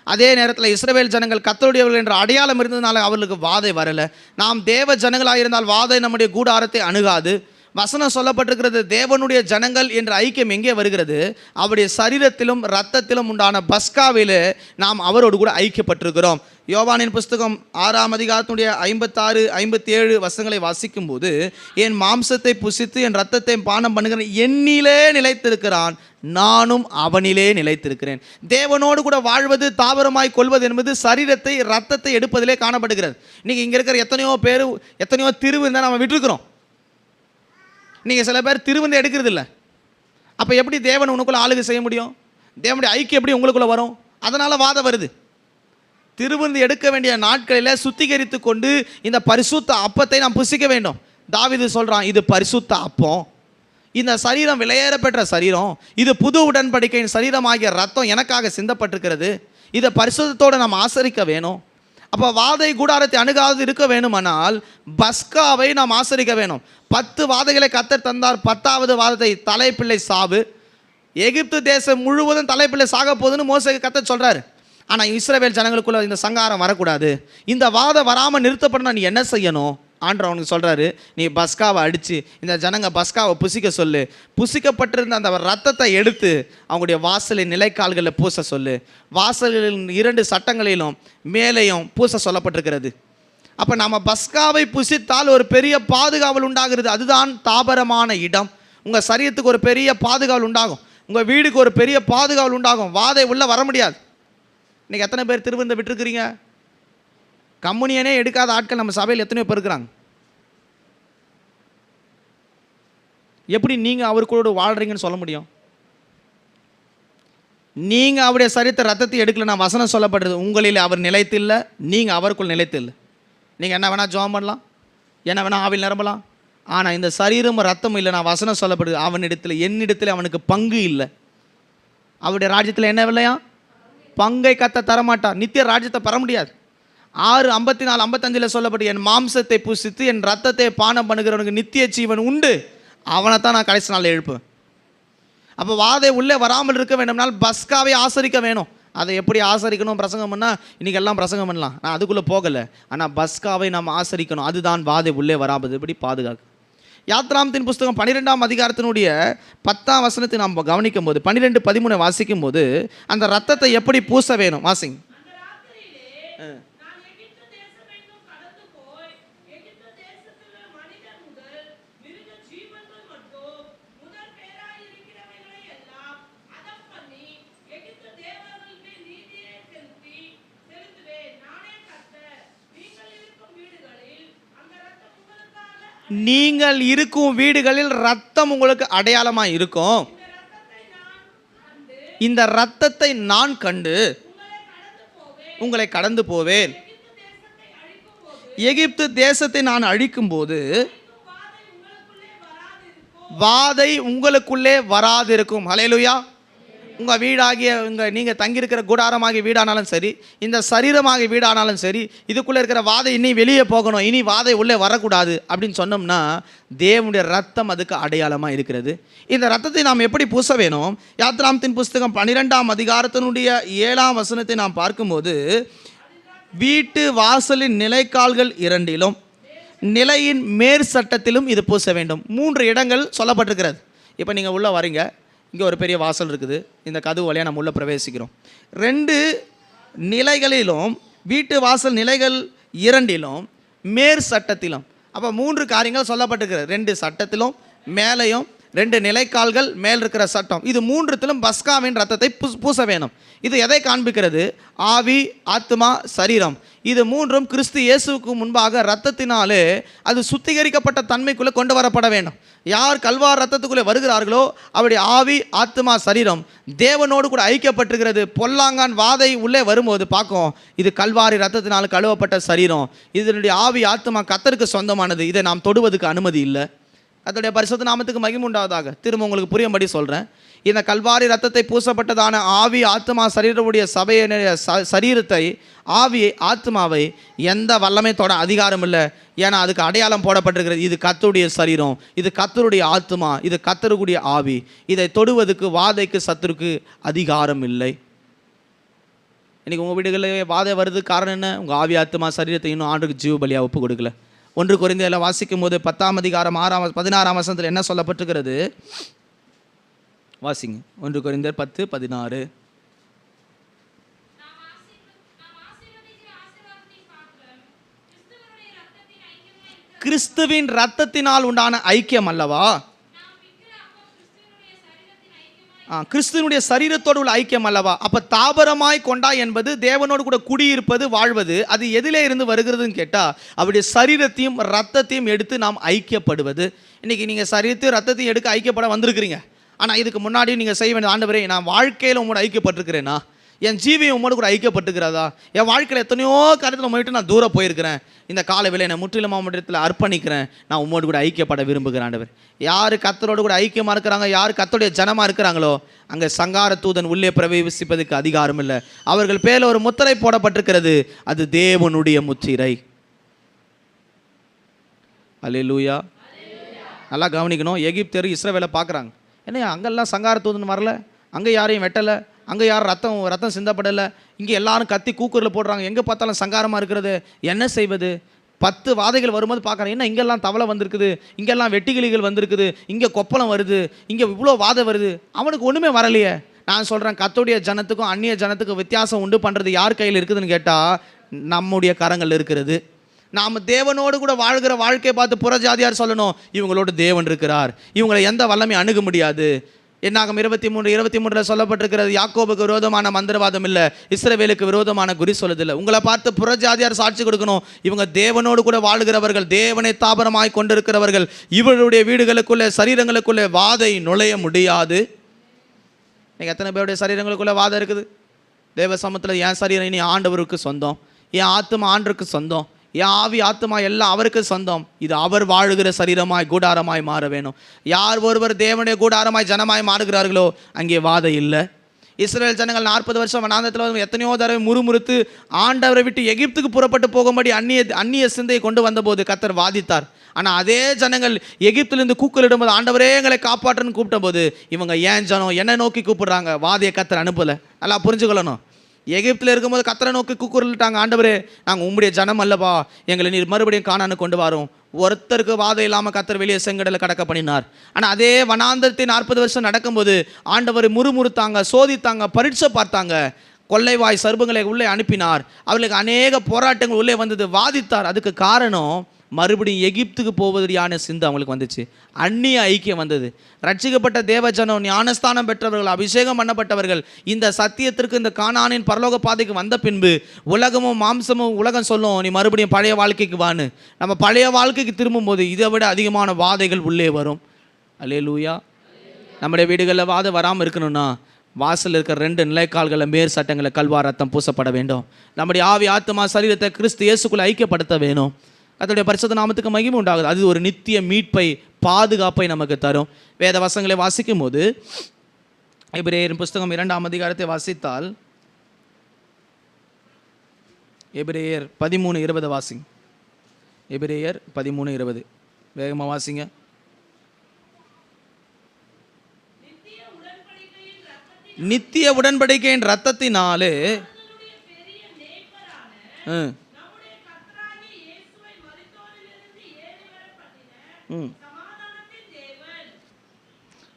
அதே நேரத்தில் இஸ்ரவேல் ஜனங்கள் கர்த்தருடையவர்கள் என்ற அடையாளம் இருந்ததுனால அவர்களுக்கு வாதை வரலை. நாம் தேவ ஜனங்களாக இருந்தால் வாதை நம்முடைய கூடாரத்தை அணுகாது. வசனம் சொல்லப்பட்டிருக்கிறது, தேவனுடைய ஜனங்கள் என்ற ஐக்கியம் எங்கே வருகிறது? அவருடைய சரீரத்திலும் இரத்தத்திலும் உண்டான பஸ்காவிலே நாம் அவரோடு கூட ஐக்கியப்பட்டிருக்கிறோம். யோவானின் புஸ்தகம் 6ஆம் அதிகாரத்தினுடைய 56, 57 வசனங்களை வாசிக்கும் போது, என் மாம்சத்தை புசித்து என் இரத்தத்தை பானம் பண்ணுகிறேன், என்னிலே நிலைத்திருக்கிறான், நானும் அவனிலே நிலைத்திருக்கிறேன். தேவனோடு கூட வாழ்வது, தாவரமாய் கொள்வது என்பது சரீரத்தை இரத்தத்தை எடுப்பதிலே காணப்படுகிறது. இன்னைக்கு இங்கே இருக்கிற எத்தனையோ திருவிருந்தை நம்ம விட்டுருக்கிறோம். நீங்கள் சில பேர் திருவிருந்து எடுக்கிறது இல்லை. அப்போ எப்படி தேவன் உனக்குள்ளே ஆளுகை செய்ய முடியும்? தேவனுடைய ஐக்கியம் எப்படி உங்களுக்குள்ளே வரும்? அதனால் வாதம் வருது. திருவிருந்து எடுக்க வேண்டிய நாட்களில் சுத்திகரித்து கொண்டு இந்த பரிசுத்த அப்பத்தை நாம் புசிக்க வேண்டும். தாவீது சொல்கிறான், இது பரிசுத்த அப்பம், இந்த சரீரம் விலையேற பெற்ற சரீரம், இது புது உடன்படிக்கையின் சரீரமாகிய ரத்தம் எனக்காக சிந்தப்பட்டிருக்கிறது, இதை பரிசுத்தத்தோடு நாம் ஆசரிக்க வேணும். அப்போ வாதை கூடாரத்தை அணுகாது இருக்க வேணுமானால் பஸ்காவை நாம் ஆசரிக்க வேணும். 10 வாதைகளை கர்த்தர் தந்தார். 10வது வாதத்தை தலைப்பிள்ளை சாவு. எகிப்து தேசம் முழுவதும் தலைப்பிள்ளை சாக போகுதுன்னு மோசேக்கு கர்த்தர் சொல்கிறாரு. ஆனால் இஸ்ரவேல் ஜனங்களுக்குள்ள இந்த சங்காரம் வரக்கூடாது, இந்த வாதம் வராமல் நிறுத்தப்படணும், நீ என்ன செய்யணும்? ஆண்டவர் அவனுக்கு சொல்கிறாரு, நீ பஸ்காவை அடித்து இந்த ஜனங்க பஸ்காவை புசிக்க சொல்லு. புசிக்கப்பட்டிருந்த அந்த ரத்தத்தை எடுத்து அவங்களுடைய வாசலின் நிலைக்கால்களில் பூச சொல்லு. வாசல்களின் 2 சட்டங்களிலும் மேலேயும் பூச சொல்லப்பட்டிருக்கிறது. அப்போ நம்ம பஸ்காவை புசித்தால் ஒரு பெரிய பாதுகாவல் உண்டாகிறது. அதுதான் தாபரமான இடம். உங்கள் சரீரத்துக்கு ஒரு பெரிய பாதுகாவல் உண்டாகும், உங்கள் வீடுக்கு ஒரு பெரிய பாதுகாவல் உண்டாகும். வாதை உள்ளே வர முடியாது. இன்றைக்கி எத்தனை பேர் திருவிருந்தை விட்டுருக்கிறீங்க? கம்யூனியனே எடுக்காத ஆட்கள் நம்ம சபையில் எத்தனையோ பேர் இருக்கிறாங்க. எப்படி நீங்கள் அவருக்கூட வாழ்கிறீங்கன்னு சொல்ல முடியும்? நீங்கள் அவருடைய சரித்த ரத்தத்தை எடுக்கலைன்னா வசனம் சொல்லப்படுறது, உங்களில் அவர் நிலைத்தில்லை, நீங்கள் அவருக்குள் நிலைத்தில்லை. நீங்கள் என்ன வேணால் ஜெபம் பண்ணலாம், என்ன வேணால் ஆவில் நிரம்பலாம், ஆனால் இந்த சரீரமும் ரத்தமும் இல்லை, நான் வசனம் சொல்லப்படுது, அவனிடத்தில் என்னிடத்தில் அவனுக்கு பங்கு இல்லை. அவருடைய ராஜ்யத்தில் என்ன இல்லையா? பங்கை கத்த தரமாட்டார். நித்திய ராஜ்யத்தை பெற முடியாது. 6:54, 55 சொல்லப்பட்டு, என் மாம்சத்தை புசித்து என் ரத்தத்தை பானம் பண்ணுகிறவனுக்கு நித்திய ஜீவன் உண்டு, அவனை தான் நான் கடைசி நாள் எழுப்புவேன். அப்போ வாதை உள்ளே வராமல் இருக்க வேண்டும்னால் பஸ்காவை ஆசரிக்க வேணும். அதை எப்படி ஆசரிக்கணும்? பிரசங்கம் பண்ணால் இன்றைக்கி எல்லாம் பிரசங்கம் பண்ணலாம், நான் அதுக்குள்ளே போகலை. ஆனால் பஸ்காவை நாம் ஆசரிக்கணும். அதுதான் வாதை உள்ளே வராமல் எப்படி பாதுகாக்கும். யாத்ராமத்தின் புஸ்தகம் 12ஆம் அதிகாரத்தினுடைய 10ஆம் வசனத்தை நாம் கவனிக்கும் போது 12, 13 வாசிக்கும் போது அந்த ரத்தத்தை எப்படி பூச வேணும் வாசிங்க. நீங்கள் இருக்கும் வீடுகளில் ரத்தம் உங்களுக்கு அடையாளமாக இருக்கும். இந்த ரத்தத்தை நான் கண்டு உங்களை கடந்து போவேன். எகிப்து தேசத்தை நான் அழிக்கும் போது வாதை உங்களுக்குள்ளே வராதிருக்கும். ஹல்லேலூயா. உங்கள் வீடாகிய நீங்கள் தங்கியிருக்கிற கூடாரமாகிய வீடானாலும் சரி, இந்த சரீரமாகிய வீடானாலும் சரி, இதுக்குள்ளே இருக்கிற வாதை இனி வெளியே போகணும், இனி வாதை உள்ளே வரக்கூடாது அப்படின்னு சொன்னோம்னா தேவனுடைய ரத்தம் அதுக்கு அடையாளமாக இருக்கிறது. இந்த ரத்தத்தை நாம் எப்படி பூச வேணும்? யாத்ராமத்தின் புஸ்தகம் 12ஆம் அதிகாரத்தினுடைய 7ஆம் வசனத்தை நாம் பார்க்கும்போது, வீட்டு வாசலின் நிலைக்கால்கள் 2லும் நிலையின் மேற் சட்டத்திலும் இது பூச வேண்டும். 3 இடங்கள் சொல்லப்பட்டிருக்கிறது. இப்போ நீங்கள் உள்ளே வரீங்க, இங்கே ஒரு பெரிய வாசல் இருக்குது, இந்த கதவு வழியாக நம்ம உள்ளே பிரவேசிக்கிறோம். 2 நிலைகளிலும், வீட்டு வாசல் நிலைகள் 2லும் மேற் சட்டத்திலும், அப்போ 3 காரியங்கள் சொல்லப்பட்டிருக்கிறது. 2 சட்டத்திலும் மேலையும் 2 நிலைக்கால்கள், மேல் இருக்கிற சட்டம், இது மூன்றுத்திலும் பஸ்காவின் ரத்தத்தை பூச வேணும். இது எதை காண்பிக்கிறது? ஆவி, ஆத்மா, சரீரம், இது மூன்றும் கிறிஸ்து இயேசுவுக்கு முன்பாக ரத்தத்தினாலே அது சுத்திகரிக்கப்பட்ட தன்மைக்குள்ளே கொண்டு வரப்பட வேண்டும். யார் கல்வார் ரத்தத்துக்குள்ளே வருகிறார்களோ அவருடைய ஆவி, ஆத்மா, சரீரம் தேவனோடு கூட ஐக்கியப்பட்டிருக்கிறது. பொல்லாங்கான் வாதை உள்ளே வரும்போது பார்க்கும், இது கல்வாரி ரத்தத்தினால் கழுவப்பட்ட சரீரம், இதனுடைய ஆவி, ஆத்மா கர்த்தருக்கு சொந்தமானது, இதை நாம் தொடுவதற்கு அனுமதி இல்லை. அதோடைய பரிசுத்த நாமத்துக்கு மகிமை உண்டாவதாக. திரும்ப உங்களுக்கு புரியும்படி சொல்கிறேன். இந்த கல்வாரி ரத்தத்தை பூசப்பட்டதான ஆவி, ஆத்மா, சரீரமுடைய சபையினுடைய சரீரத்தை, ஆவியை, ஆத்மாவை எந்த வல்லமை தொட அதிகாரம் இல்லை. ஏன்னா அதுக்கு அடையாளம் போடப்பட்டிருக்கிறது. இது கர்த்தருடைய சரீரம், இது கர்த்தருடைய ஆத்மா, இது கர்த்தருடைய ஆவி. இதை தொடுவதற்கு வாதைக்கு, சத்துருக்கு அதிகாரம் இல்லை. இன்றைக்கி உங்கள் வீடுகளில் வாதை வருது, காரணம் என்ன? உங்கள் ஆவி, ஆத்மா, சரீரத்தை இன்னும் ஆண்டுக்கு ஜீவ பலியாக ஒப்பு கொடுக்கல. 1 கொரிந்தியரில் வாசிக்கும் போது 10ஆம் அதிகாரம் 16ஆம் வசனத்தில் என்ன சொல்லப்பட்டிருக்கிறது? வாசிங்க. 1 கொரிந்தியர் 10:16. கிறிஸ்துவின் ரத்தத்தினால் உண்டான ஐக்கியம் அல்லவா? கிறிஸ்துவனுடைய சரீரத்தோடு உள்ள ஐக்கியம் அல்லவா? அப்போ தாபரமாய் கொண்டா என்பது தேவனோடு கூட குடியிருப்பது, வாழ்வது, அது எதிலே இருந்து வருகிறதுன்னு கேட்டால் அவருடைய சரீரத்தையும் ரத்தத்தையும் எடுத்து நாம் ஐக்கியப்படுவது. இன்றைக்கி நீங்கள் சரீரத்தையும் ரத்தத்தையும் எடுக்க ஐக்கியப்பட வந்திருக்கிறீங்க. ஆனால் இதுக்கு முன்னாடி நீங்கள் செய்ய வேண்டிய, ஆண்டவரே நான் வாழ்க்கையில் உங்களோட ஐக்கியப்பட்டிருக்கிறேன்னா, என் ஜீவியம் உங்களோட கூட ஐக்கியப்பட்டுக்கிறதா, என் வாழ்க்கையில் எத்தனையோ காரியத்தில் உங்கள்கிட்ட நான் தூரம் போயிருக்கிறேன், இந்த காலவேளை என்னை முற்றிலும் உம்மிடத்தில் அர்ப்பணிக்கிறேன், நான் உம்மோடு கூட ஐக்கியப்பட விரும்புகிறேன். ஆண்டவர், யார் கர்த்தரோடு கூட ஐக்கியமாக இருக்கிறாங்க, யார் கர்த்தருடைய ஜனமாக இருக்கிறாங்களோ அங்கே சங்கார தூதன் உள்ளே பிரவேசிப்பதற்கு அதிகாரம் இல்லை. அவர்கள் பேரில் ஒரு முத்திரை போடப்பட்டிருக்கிறது, அது தேவனுடைய முத்திரை. அல்லேலூயா. நல்லா கவனிக்கணும். எகிப்தர் இஸ்ரவேலை பார்க்குறாங்க, என்ன அங்கெல்லாம் சங்கார தூதன் வரல, அங்கே யாரையும் வெட்டலை, அங்கே யாரும் ரத்தம் சிந்தப்படலை, இங்கே எல்லாரும் கத்தி கூக்குரில் போடுறாங்க, எங்கே பார்த்தாலும் சங்காரமாக இருக்கிறது, என்ன செய்வது? 10 வாதைகள் வரும்போது பார்க்குறேன், என்ன இங்கெல்லாம் தவளை வந்திருக்குது, இங்கெல்லாம் வெட்டுக்கிளிகள் வந்திருக்குது, இங்கே கொப்பளம் வருது, இங்கே இவ்வளோ வாதை வருது, அவனுக்கு ஒன்றுமே வரலையே. நான் சொல்கிறேன், கர்த்தருடைய ஜனத்துக்கும் அந்நிய ஜனத்துக்கும் வித்தியாசம் உண்டு பண்ணுறது யார் கையில் இருக்குதுன்னு கேட்டால் நம்முடைய கரங்கள் இருக்கிறது. நாம் தேவனோடு கூட வாழ்கிற வாழ்க்கையை பார்த்து புறஜாதியார் சொல்லணும், இவங்களோடு தேவன் இருக்கிறார், இவங்களை எந்த வல்லமை அணுக முடியாது. என்னாகும் 23:23 சொல்லப்பட்டிருக்கிறது, யாக்கோபுக்கு விரோதமான மந்திரவாதம் இல்லை, இஸ்ரவேலுக்கு விரோதமான குறி சொல்லுதில்லை. உங்களை பார்த்து புறஜாதியார் சாட்சி கொடுக்கணும், இவங்க தேவனோடு கூட வாழ்கிறவர்கள், தேவனை தாபரமாய் கொண்டிருக்கிறவர்கள், இவருடைய வீடுகளுக்குள்ளே, சரீரங்களுக்குள்ளே வாதை நுழைய முடியாது. நீங்கள் எத்தனை பேருடைய சரீரங்களுக்குள்ளே வாதை இருக்குது? தேவ சமூகத்தில் என் சரீரம் இனி ஆண்டவருக்கு சொந்தம், என் ஆத்மா ஆண்டவருக்கு சொந்தம், என் ஆவி, ஆத்மா எல்லாம் அவருக்கு சொந்தம். இது அவர் வாழுகிற சரீரமாய், கூடாரமாய் மாற வேணும். யார் ஒருவர் தேவனுடைய கூடாரமாய், ஜனமாய் மாறுகிறார்களோ அங்கே வாதை இல்லை. இஸ்ரேல் ஜனங்கள் 40 வருஷம் வனாந்தரத்தில் எத்தனையோ தடவை முறுமுறுத்து ஆண்டவரை விட்டு எகிப்துக்கு புறப்பட்டு போகும்படி அந்நிய சிந்தையை கொண்டு வந்தபோது கர்த்தர் வாதித்தார். ஆனால் அதே ஜனங்கள் எகிப்திலிருந்து கூக்குலிடும்போது ஆண்டவரே எங்களை காப்பாற்றுன்னு கூப்பிட்ட போது இவங்க ஏன் ஜனம் என்னை நோக்கி கூப்பிடுறாங்க, வாதியை கர்த்தர் அனுப்பலை. நல்லா புரிஞ்சுக்கொள்ளணும். எகிப்தில் இருக்கும்போது கர்த்தரை நோக்கி கூக்குரலிட்டாங்க, ஆண்டவரே நாங்கள் உம்முடைய ஜனம் அல்லவா, எங்களை நீர் மறுபடியும் கானானுக்கு கொண்டு வரோம். ஒருத்தருக்கு வாதம் இல்லாமல் கர்த்தர் வெளியே செங்கடலை கடக்க பண்ணினார். ஆனால் அதே வனாந்தரத்தை 40 வருஷம் நடக்கும்போது ஆண்டவர் முறுமுறுத்தாங்க, சோதித்தாங்க, பரீட்சை பார்த்தாங்க, கொள்ளைவாய் சர்பங்களை உள்ளே அனுப்பினார். அவர்களுக்கு அநேக போராட்டங்கள் உள்ளே வந்தது, வாதித்தார். அதுக்கு காரணம் மறுபடியும் எகிப்துக்கு போவதியான சிந்தை அவங்களுக்கு வந்துச்சு, அந்நிய ஐக்கியம் வந்தது. ரட்சிக்கப்பட்ட தேவஜனம், ஞானஸ்தானம் பெற்றவர்கள், அபிஷேகம் பண்ணப்பட்டவர்கள் இந்த சத்தியத்திற்கு, இந்த கானானின் பரலோக பாதைக்கு வந்த பின்பு உலகமும் மாம்சமும் உலகம் சொல்லும், நீ மறுபடியும் பழைய வாழ்க்கைக்கு வான்னு. நம்ம பழைய வாழ்க்கைக்கு திரும்பும்போது இதை விட அதிகமான வாதைகள் உள்ளே வரும். அல்லேலூயா. நம்முடைய வீடுகளில் வாதை வராமல் இருக்கணும்னா வாசல் இருக்கிற 2 நிலைக்கால்களை, மேற் சட்டங்களை கல்வார் ரத்தம் பூசப்பட வேண்டும். நம்முடைய ஆவி, ஆத்மா, சரீரத்தை கிறிஸ்து இயேசுக்குள்ளே ஐக்கியப்படுத்த வேணும். கர்த்தருடைய பரிசுத்த நாமத்துக்கு மகிமை உண்டாகுது. அது ஒரு நித்திய மீட்பை, பாதுகாப்பை நமக்கு தரும். வேத வசனங்களை வாசிக்கும் போது எபிரேயர் புஸ்தகம் 2ஆம் அதிகாரத்தை வாசித்தால் எபிரேயர் 13:20 வாசிங்க. எபிரேயர் 13:20 வேகமாக வாசிங்க. நித்திய உடன்படிக்கையின் இரத்தத்தினாலே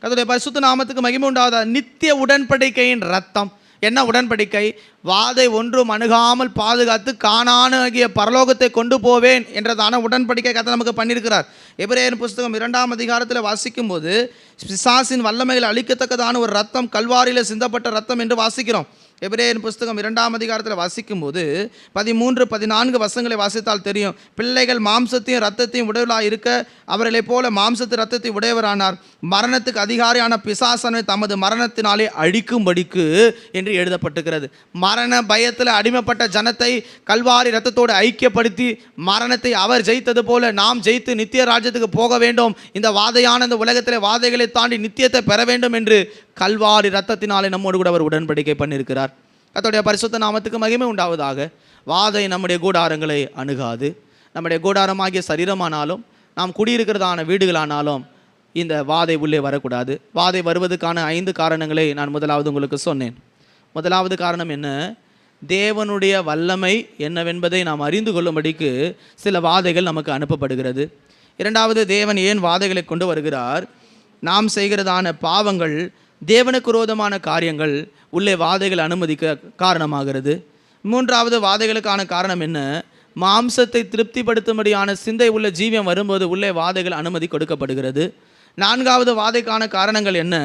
கர்த்தருடைய பரிசுத்த நாமத்துக்கு மகிமை உண்டாவதா. நித்திய உடன்படிக்கையின் ரத்தம். என்ன உடன்படிக்கை? வாதை ஒன்றும் அணுகாமல் பாதுகாத்து கானானாகிய பரலோகத்தை கொண்டு போவேன் என்றதான உடன்படிக்கை கர்த்தர் நமக்கு பண்ணியிருக்கிறார். எபிரேயர் புஸ்தகம் 2ஆம் அதிகாரத்தில் வாசிக்கும் போது பிசாசின் வல்லமைகளை அழிக்கத்தக்கதான ஒரு ரத்தம் கல்வாரியில் சிந்தப்பட்ட ரத்தம் என்று வாசிக்கிறோம். எபிரேயர் புஸ்தகம் 2ஆம் அதிகாரத்தில் வாசிக்கும் போது 13, 14 வசனங்களை வாசித்தால் தெரியும். பிள்ளைகள் மாம்சத்தையும் இரத்தத்தையும் உடையவர்களாக இருக்க அவர்களைப் போல மாம்சத்து இரத்தத்தை உடையவரானார். மரணத்துக்கு அதிகாரியான பிசாசனை தமது மரணத்தினாலே அழிக்கும்படிக்கு என்று எழுதப்பட்டிருக்கிறது. மரண பயத்தில் அடிமைப்பட்ட ஜனத்தை கல்வாரி இரத்தத்தோடு ஐக்கியப்படுத்தி மரணத்தை அவர் ஜெயித்தது போல நாம் ஜெயித்து நித்திய ராஜ்யத்துக்கு போக வேண்டும், இந்த வாதையான இந்த உலகத்தில் வாதைகளை தாண்டி நித்தியத்தை பெற வேண்டும் என்று கல்வாரி இரத்தத்தினாலே நம்மோடு கூட அவர் உடன்படிக்கை பண்ணியிருக்கிறார். கர்த்தருடைய பரிசுத்த நாமத்துக்கு மகிமை உண்டாவதாக. வாதை நம்முடைய கூடாரங்களை அணுகாது. நம்முடைய கூடாரமாகிய சரீரமானாலும் நாம் குடியிருக்கிறதான வீடுகளானாலும் இந்த வாதை உள்ளே வரக்கூடாது. வாதை வருவதற்கான 5 காரணங்களை நான் முதலாவது உங்களுக்கு சொன்னேன். முதலாவது காரணம் என்ன? தேவனுடைய வல்லமை என்னவென்பதை நாம் அறிந்து கொள்ளும்படிக்கு சில வாதைகள் நமக்கு அனுப்பப்படுகிறது. இரண்டாவது, தேவன் ஏன் வாதைகளை கொண்டு வருகிறார்? நாம் செய்கிறதான பாவங்கள், தேவனுக்கு விரோதமான காரியங்கள் உள்ளே வாதைகள் அனுமதிக்க காரணமாகிறது. மூன்றாவது, வாதைகளுக்கான காரணம் என்ன? மாம்சத்தை திருப்திப்படுத்தும்படியான சிந்தை உள்ள ஜீவியம் வரும்போது உள்ளே வாதைகள் அனுமதி கொடுக்கப்படுகிறது. நான்காவது, வாதைக்கான காரணங்கள் என்ன?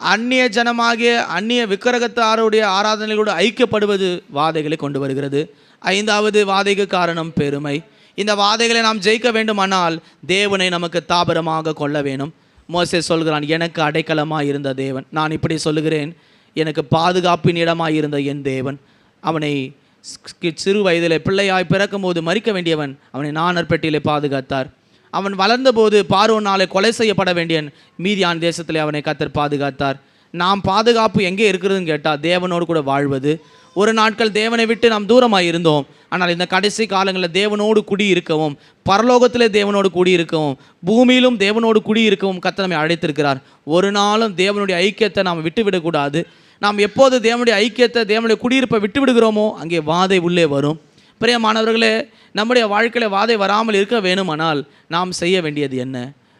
அந்நிய ஜனமாகிய அந்நிய விக்கிரகத்தாருடைய ஆராதனைகளோடு ஐக்கியப்படுவது வாதைகளை கொண்டு வருகிறது. ஐந்தாவது வாதைக்கு காரணம் பெருமை. இந்த வாதைகளை நாம் ஜெயிக்க வேண்டுமானால் தேவனை நமக்கு தாபரமாக கொள்ள வேணும். மோசே சொல்கிறான், எனக்கு அடைக்கலமாக இருந்த தேவன். நான் இப்படி சொல்லுகிறேன், எனக்கு பாதுகாப்பின் இடமாக இருந்த என் தேவன். அவனை சிறு வயதிலே பிள்ளையாய் பிறக்கும் போது மறிக்க வேண்டியவன் அவனை நாணற்பெட்டியிலே பாதுகாத்தார். அவன் வளர்ந்தபோது பார்வோனாலே கொலை செய்யப்பட வேண்டியன் மீதியான் தேசத்திலே அவனை கர்த்தர் பாதுகாத்தார். நாம் பாதுகாப்பு எங்கே இருக்கிறதுன்னு கேட்டால் தேவனோடு கூட வாழ்வது. ஒரு நாட்கள் தேவனை விட்டு நாம் தூரமாக இருந்தோம். ஆனால் இந்த கடைசி காலங்களில் தேவனோடு குடியிருக்கவும், பரலோகத்திலே தேவனோடு குடியிருக்கவும், பூமியிலும் தேவனோடு குடியிருக்கவும் கர்த்தர் நம்மை அழைத்திருக்கிறார். ஒரு நாளும் தேவனுடைய ஐக்கியத்தை நாம் விட்டுவிடக்கூடாது. நாம் எப்போது தேவனுடைய ஐக்கியத்தை, தேவனுடைய குடியிருப்பை விட்டு விடுகிறோமோ அங்கே வாதை உள்ளே வரும். பிரியமானவர்களே, நம்முடைய வாழ்க்கையில் வாதை வராமல் இருக்க வேணுமானால் நாம் செய்ய வேண்டியது என்ன?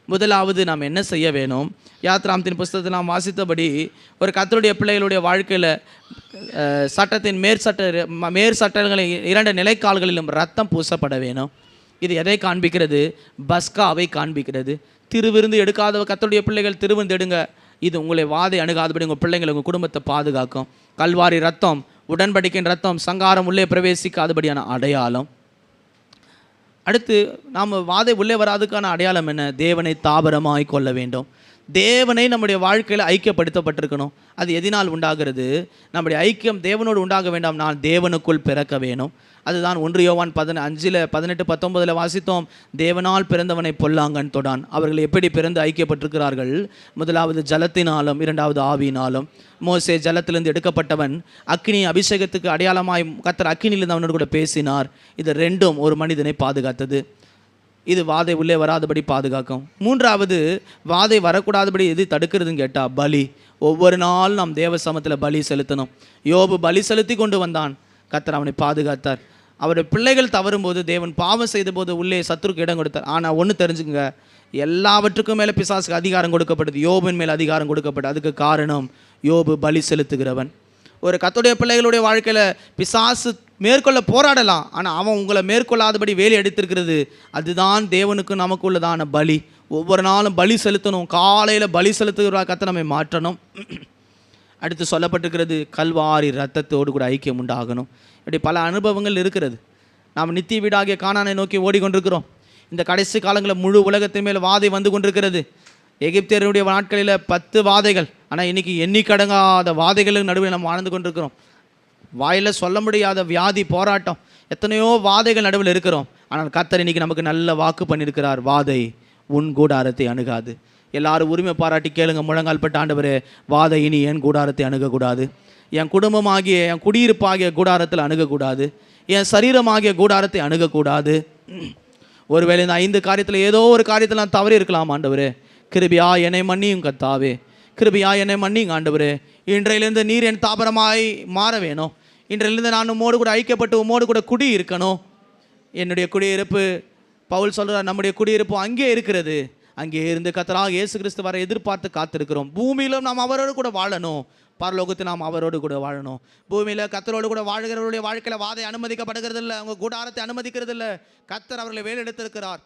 முதலாவது நாம் என்ன செய்ய வேணும்? யாத்ராமத்தின் புஸ்தகத்தில் நாம் வாசித்தபடி ஒரு கர்த்தருடைய பிள்ளைகளுடைய வாழ்க்கையில் சட்டத்தின் மேற்சட்டங்களை 2 நிலைக்கால்களிலும் ரத்தம் பூசப்பட வேணும். இது எதை காண்பிக்கிறது? பஸ்காவை காண்பிக்கிறது. திருவிருந்து எடுக்காத கர்த்தருடைய பிள்ளைகள் திருவிருந்து எடுங்க. இது உங்களை வாதை அணுகாதபடி உங்கள் பிள்ளைங்களை, உங்கள் குடும்பத்தை பாதுகாக்கும். கல்வாரி ரத்தம், உடன்படிக்கையின் ரத்தம், சங்காரம் உள்ளே பிரவேசிக்காதபடியான அடையாளம். அடுத்து நாம் வாதை உள்ளே வராதுக்கான அடையாளம் என்ன? தேவனை தாபரமாய் கொள்ள வேண்டும். தேவனை நம்முடைய வாழ்க்கையில் ஐக்கியப்படுத்தப்பட்டிருக்கணும். அது எதனால் உண்டாகிறது? நம்முடைய ஐக்கியம் தேவனோடு உண்டாக வேண்டாம், நான் தேவனுக்குள் பிறக்க வேணும். அதுதான் 1 யோவான் 5, 18, 19 வாசித்தோம். தேவனால் பிறந்தவனை பொல்லாங்கன் தொடான். அவர்கள் எப்படி பிறந்து ஐக்கியப்பட்டிருக்கிறார்கள்? முதலாவது ஜலத்தினாலும், இரண்டாவது ஆவியினாலும். மோசே ஜலத்திலிருந்து எடுக்கப்பட்டவன். அக்கினி அபிஷேகத்துக்கு அடையாளமாய் கர்த்தர் அக்கினியிலிருந்து அவனோடு கூட பேசினார். இது ரெண்டும் ஒரு மனிதனை பாதுகாத்தது. இது வாதை உள்ளே வராதபடி பாதுகாக்கும். மூன்றாவது, வாதை வரக்கூடாதபடி எது தடுக்கிறதுன்னு கேட்டால் பலி. ஒவ்வொரு நாளும் நாம் தேவ சமத்தில் பலி செலுத்தணும். யோபு பலி செலுத்தி கொண்டு வந்தான். கர்த்தர் அவனை பாதுகாத்தார். அவருடைய பிள்ளைகள் தவறும்போது, தேவன் பாவம் செய்த போது உள்ளே சத்துருக்கு இடம் கொடுத்தார். ஆனால் ஒன்று தெரிஞ்சுங்க, எல்லாவற்றுக்கும் மேலே பிசாசுக்கு அதிகாரம் கொடுக்கப்பட்டது. யோபின் மேல் அதிகாரம் கொடுக்கப்பட்டது. அதுக்கு காரணம் யோபு பலி செலுத்துகிறவன். ஒரு கர்த்தருடைய பிள்ளைகளுடைய வாழ்க்கையில் பிசாசு மேற்கொள்ள போராடலாம், ஆனால் அவன் உங்களை மேற்கொள்ளாதபடி வேலை எடுத்திருக்கிறது. அதுதான் தேவனுக்கு நமக்கு உள்ளதான பலி. ஒவ்வொரு நாளும் பலி செலுத்தணும். காலையில் பலி செலுத்துகிற கர்த்தர் நம்மை மாற்றணும். அடுத்து சொல்லப்பட்டிருக்கிறது, கல்வாரி ரத்தத்தோடு கூட ஐக்கியம் உண்டாகணும். இப்படி பல அனுபவங்கள் இருக்கிறது. நாம் நித்திய வீடாகிய கானானை நோக்கி ஓடிக்கொண்டிருக்கிறோம். இந்த கடைசி காலங்களில் முழு உலகத்தின் மேல் வாதை வந்து கொண்டிருக்கிறது. எகிப்தியருடைய நாட்களில் 10 வாதைகள், ஆனால் இன்றைக்கி எண்ணிக்கடங்காத வாதைகளுக்கு நடுவில் நம்ம வாழ்ந்து கொண்டிருக்கிறோம். வாயில் சொல்ல முடியாத வியாதி, போராட்டம், எத்தனையோ வாதைகள் நடுவில் இருக்கிறோம். ஆனால் கர்த்தர் இன்றைக்கி நமக்கு நல்ல வாக்கு பண்ணியிருக்கிறார். வாதை உன் கூடாரத்தை அணுகாது. எல்லாரும் உரிமை பாராட்டி கேளுங்க. முழங்கால் பட்ட ஆண்டவரே, வாதை இனி என் கூடாரத்தை அணுகக்கூடாது. என் குடும்பமாகிய, என் குடியிருப்பாகிய கூடாரத்தில் அணுகக்கூடாது. என் சரீரமாகிய கூடாரத்தை அணுகக்கூடாது. ஒருவேளை இந்த 5 காரியத்தில் ஏதோ ஒரு காரியத்தில் நான் தவறி இருக்கலாம். ஆண்டவரே, கிருபையா என்னை மன்னியும் கர்த்தாவே, கிருபையா என்னை மன்னிங்க ஆண்டவரே. இன்றையிலிருந்து நீர் என் தாபரமாய் மாற வேணும். இன்றையிலிருந்து நான் உம்மோடு கூட ஐக்கியப்பட்டு உம்மோடு கூட குடி இருக்கணும். என்னுடைய குடியிருப்பு, பவுல் சொல்கிறார், நம்முடைய குடியிருப்பு அங்கே இருக்கிறது. அங்கே இருந்து கர்த்தராகிய இயேசு கிறிஸ்து வர எதிர்பார்த்து காத்திருக்கிறோம். பூமியிலும் நாம் அவரோடு கூட வாழணும், பரலோகத்தில் நாம் அவரோடு கூட வாழணும். பூமியில் கர்த்தரோடு கூட வாழ்கிறவருடைய வாழ்க்கையில் வாதை அனுமதிக்கப்படுகிறது இல்லை, அவங்க கூடாரத்தை அனுமதிக்கிறது இல்லை. கர்த்தர் அவர்களை வேலெடுத்திருக்கிறார்.